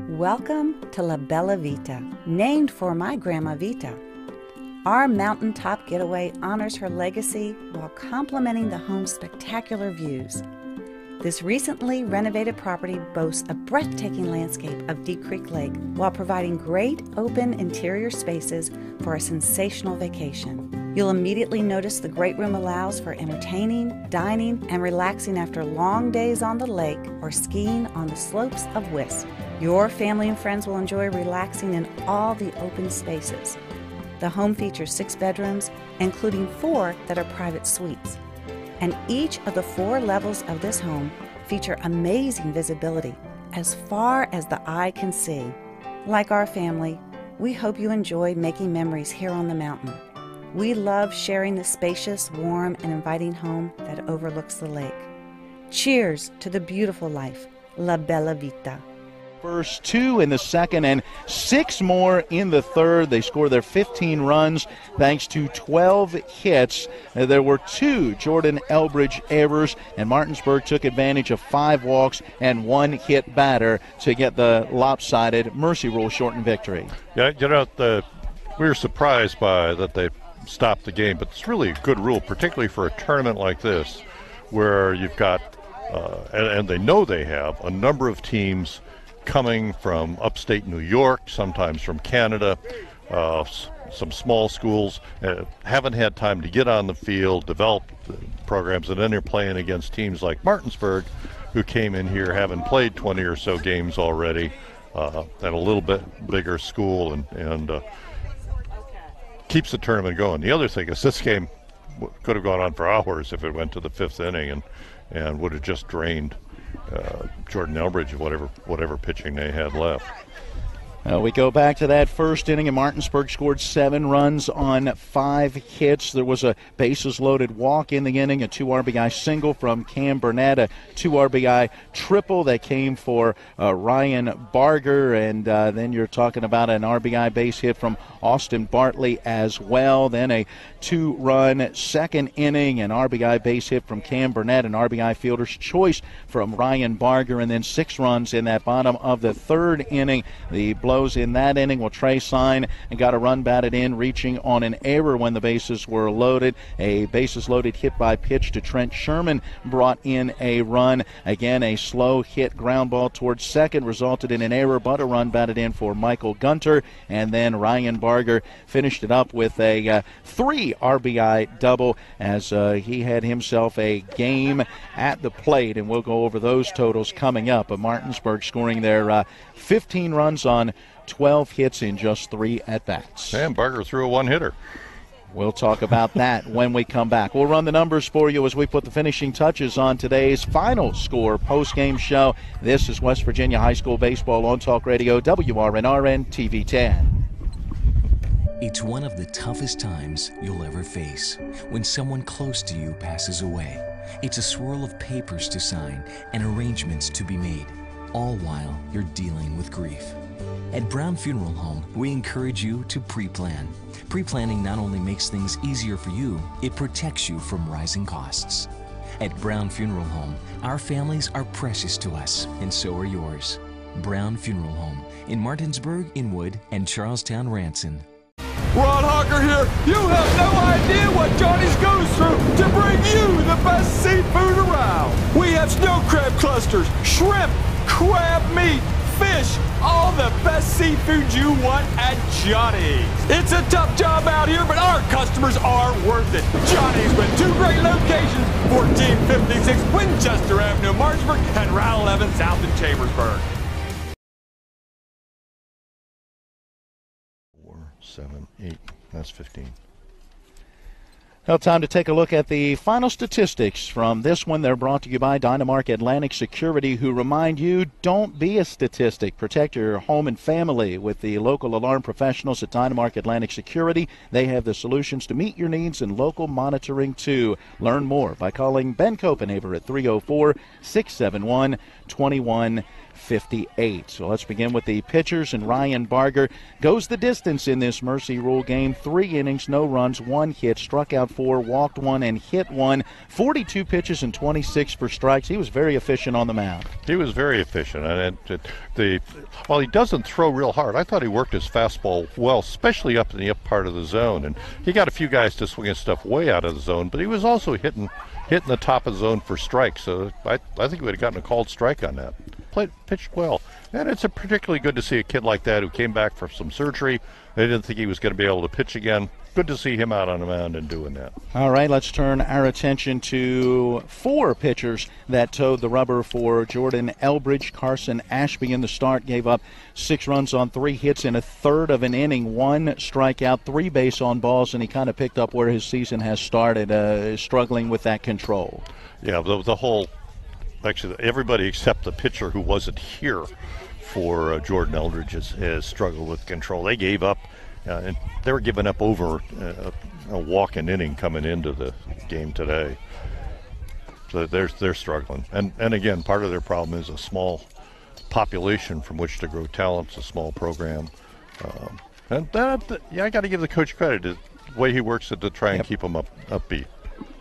Welcome to La Bella Vita, named for my Grandma Vita. Our mountaintop getaway honors her legacy while complementing the home's spectacular views. This recently renovated property boasts a breathtaking landscape of Deep Creek Lake while providing great open interior spaces for a sensational vacation. You'll immediately notice the great room allows for entertaining, dining, and relaxing after long days on the lake or skiing on the slopes of Wisp. Your family and friends will enjoy relaxing in all the open spaces. The home features 6 bedrooms, including 4 that are private suites. And each of the 4 levels of this home feature amazing visibility as far as the eye can see. Like our family, we hope you enjoy making memories here on the mountain. We love sharing the spacious, warm, and inviting home that overlooks the lake. Cheers to the beautiful life, La Bella Vita.
First 2 in the second and 6 more in the third. They score their 15 runs thanks to 12 hits. There were 2 Jordan Elbridge errors, and Martinsburg took advantage of 5 walks and 1 hit batter to get the lopsided mercy rule shortened victory.
Yeah, you know, we were surprised by that they stopped the game, but it's really a good rule, particularly for a tournament like this, where you've got, and they know they have, a number of teams coming from upstate New York, sometimes from Canada, some small schools, haven't had time to get on the field, develop programs, and then they're playing against teams like Martinsburg, who came in here having played 20 or so games already. and a little bit bigger school, and keeps the tournament going. The other thing is this game could have gone on for hours if it went to the 5th inning and would have just drained Jordan Elbridge of whatever pitching they had left.
We go back to that first inning, and Martinsburg scored 7 runs on 5 hits. There was a bases-loaded walk in the inning, a 2 RBI single from Cam Burnett, a 2 RBI triple that came for Ryan Barger, and then you're talking about an RBI base hit from Austin Bartley as well. Then a 2-run second inning, an RBI base hit from Cam Burnett, an RBI fielder's choice from Ryan Barger, and then 6 runs in that bottom of the 3rd inning. The blows in that inning, well, Trey Sign got a run batted in, reaching on an error when the bases were loaded. A bases-loaded hit by pitch to Trent Sherman brought in a run. Again, a slow hit ground ball towards second resulted in an error, but a run batted in for Michael Gunter, and then Ryan Barger finished it up with a 3 RBI double as he had himself a game at the plate, and we'll go over those totals coming up. But Martinsburg scoring their 15 runs on 12 hits in just 3 at-bats.
And Barger threw a 1-hitter.
We'll talk about that when we come back. We'll run the numbers for you as we put the finishing touches on today's Final Score post-game show. This is West Virginia High School Baseball on Talk Radio, WRNR and TV 10.
It's one of the toughest times you'll ever face when someone close to you passes away. It's a swirl of papers to sign and arrangements to be made, all while you're dealing with grief. At Brown Funeral Home, we encourage you to pre-plan. Pre-planning not only makes things easier for you, it protects you from rising costs. At Brown Funeral Home, our families are precious to us, and so are yours. Brown Funeral Home in Martinsburg, Inwood, and Charlestown, Ranson.
Ron Hawker here. You have no idea what Johnny's goes through to bring you the best seafood around. We have snow crab clusters, shrimp, crab meat, fish, all the best seafood you want at Johnny's. It's a tough job out here, but our customers are worth it. Johnny's with 2 great locations, 1456 Winchester Avenue, Martinsburg, and Route 11 South in Chambersburg.
7, 8, that's 15.
Now time to take a look at the final statistics from this one. They're brought to you by Dynamark Atlantic Security, who remind you, don't be a statistic. Protect your home and family with the local alarm professionals at Dynamark Atlantic Security. They have the solutions to meet your needs and local monitoring too. Learn more by calling Ben Copenhaver at 304-671-2158. So let's begin with the pitchers, and Ryan Barger goes the distance in this Mercy Rule game. 3 innings, no runs, 1 hit, struck out 4, walked 1, and hit 1. 42 pitches and 26 for strikes. He was very efficient on the mound.
He was very efficient, and while he doesn't throw real hard, I thought he worked his fastball well, especially up in the up part of the zone. And he got a few guys to swing his stuff way out of the zone, but he was also hitting the top of the zone for strikes. So I think we would have gotten a called strike on that. Pitched well, and it's particularly good to see a kid like that who came back from some surgery. They didn't think he was going to be able to pitch again. Good to see him out on the mound and doing that.
All right, let's turn our attention to 4 pitchers that towed the rubber for Jordan Elbridge. Carson Ashby in the start gave up 6 runs on 3 hits in a third of an inning, 1 strikeout, 3 base on balls, and he kind of picked up where his season has started, struggling with that control.
Yeah, the whole. Actually, everybody except the pitcher who wasn't here for Jordan Eldridge has struggled with control. They gave up, and they were giving up over a walk-in inning coming into the game today. So they're struggling. And again, part of their problem is a small population from which to grow talent. It's a small program. I got to give the coach credit. The way he works it to try and keep them upbeat.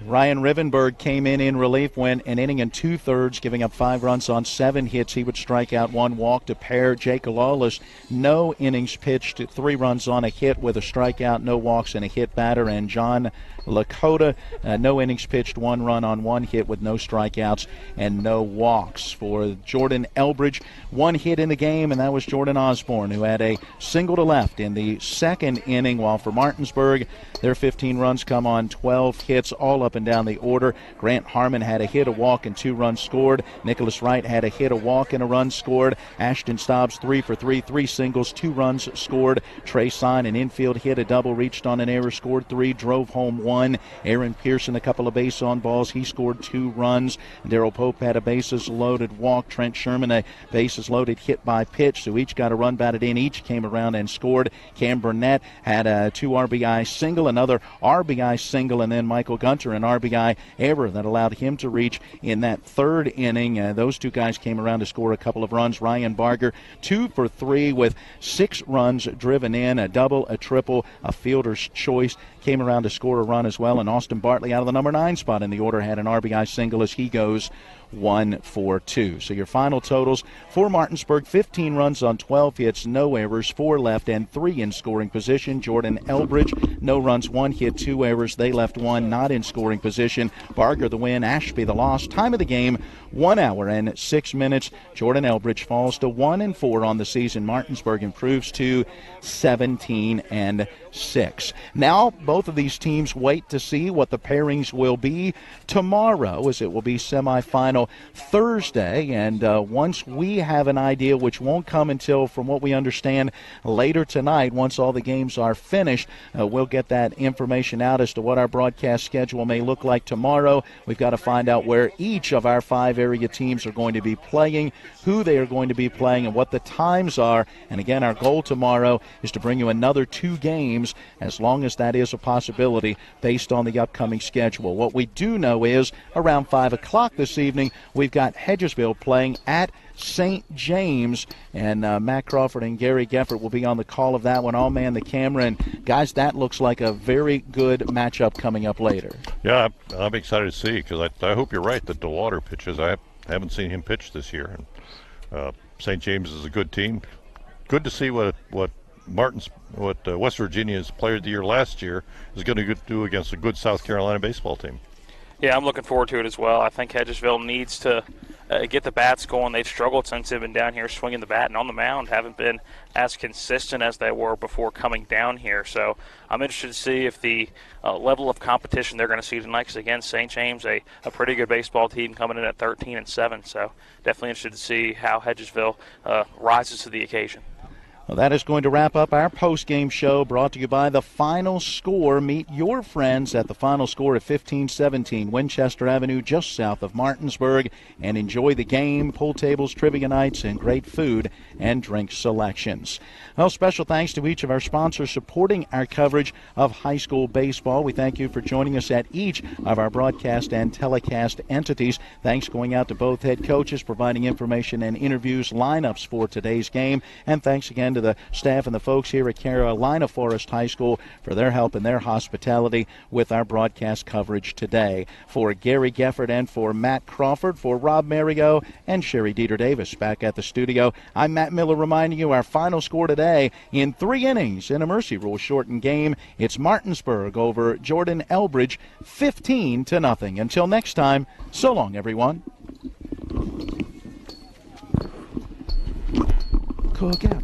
Ryan Rivenberg came in relief, went an inning and 2/3, giving up 5 runs on 7 hits. He would strike out 1, walk a pair. Jake Lawless, no innings pitched, 3 runs on a hit with a strikeout, no walks, and a hit batter. And John Lakota, no innings pitched, 1 run on 1 hit with no strikeouts and no walks. For Jordan Elbridge, 1 hit in the game, and that was Jordan Osborne, who had a single to left in the 2nd inning, while for Martinsburg, their 15 runs come on 12 hits, all up and down the order. Grant Harmon had a hit, a walk, and 2 runs scored. Nicholas Wright had a hit, a walk, and a run scored. Ashton Stobbs 3 for 3, 3 singles, 2 runs scored. Trey Sign, an infield hit, a double, reached on an error, scored 3, drove home 1. Aaron Pearson, a couple of base on balls, he scored 2 runs. Darrell Pope had a bases loaded walk. Trent Sherman, a bases loaded hit by pitch, so each got a run batted in. Each came around and scored. Cam Burnett had a 2 RBI single, another RBI single, and then Michael Gunter, an RBI error that allowed him to reach in that 3rd inning. Those 2 guys came around to score a couple of runs. Ryan Barger 2 for 3 with 6 runs driven in, a double, a triple, a fielder's choice, came around to score a run as well. And Austin Bartley out of the number 9 spot in the order had an RBI single as he goes 1 for 2. So your final totals for Martinsburg: 15 runs on 12 hits, no errors, 4 left and 3 in scoring position. Jordan Elbridge, no runs, 1 hit, 2 errors, they left 1 not in scoring position. Barger the win, Ashby the loss. Time of the game, 1 hour and 6 minutes. Jordan Elbridge falls to 1-4 on the season. Martinsburg improves to 17-6. Now both of these teams wait to see what the pairings will be tomorrow, as it will be semifinal Thursday, and once we have an idea, which won't come until, from what we understand, later tonight, once all the games are finished, we'll get that information out as to what our broadcast schedule may look like tomorrow. We've got to find out where each of our 5 area teams are going to be playing, who they are going to be playing, and what the times are. And again, our goal tomorrow is to bring you another 2 games, as long as that is a possibility based on the upcoming schedule. What we do know is around 5 o'clock this evening, we've got Hedgesville playing at St. James, and Matt Crawford and Gary Geffert will be on the call of that one. I'll man the camera, and guys, that looks like a very good matchup coming up later.
Yeah, I'm excited to see, because I hope you're right that DeWater pitches. I haven't seen him pitch this year, and St. James is a good team. Good to see what West Virginia's Player of the Year last year is going to do against a good South Carolina baseball team.
Yeah, I'm looking forward to it as well. I think Hedgesville needs to get the bats going. They've struggled since they've been down here swinging the bat, and on the mound haven't been as consistent as they were before coming down here. So I'm interested to see if the level of competition they're going to see tonight, because again, St. James, a pretty good baseball team coming in at 13-7. So definitely interested to see how Hedgesville rises to the occasion.
Well, that is going to wrap up our post-game show, brought to you by The Final Score. Meet your friends at The Final Score at 1517 Winchester Avenue, just south of Martinsburg, and enjoy the game, pool tables, trivia nights, and great food and drink selections. Well, special thanks to each of our sponsors supporting our coverage of high school baseball. We thank you for joining us at each of our broadcast and telecast entities. Thanks going out to both head coaches, providing information and interviews, lineups for today's game, and thanks again to the staff and the folks here at Carolina Forest High School for their help and their hospitality with our broadcast coverage today. For Gary Geffert and for Matt Crawford, for Rob Mario and Sherry Dieter Davis back at the studio, I'm Matt Miller reminding you our final score today in 3 innings in a Mercy Rule shortened game. It's Martinsburg over Jordan Elbridge, 15-0. Until next time, so long, everyone. Cook out.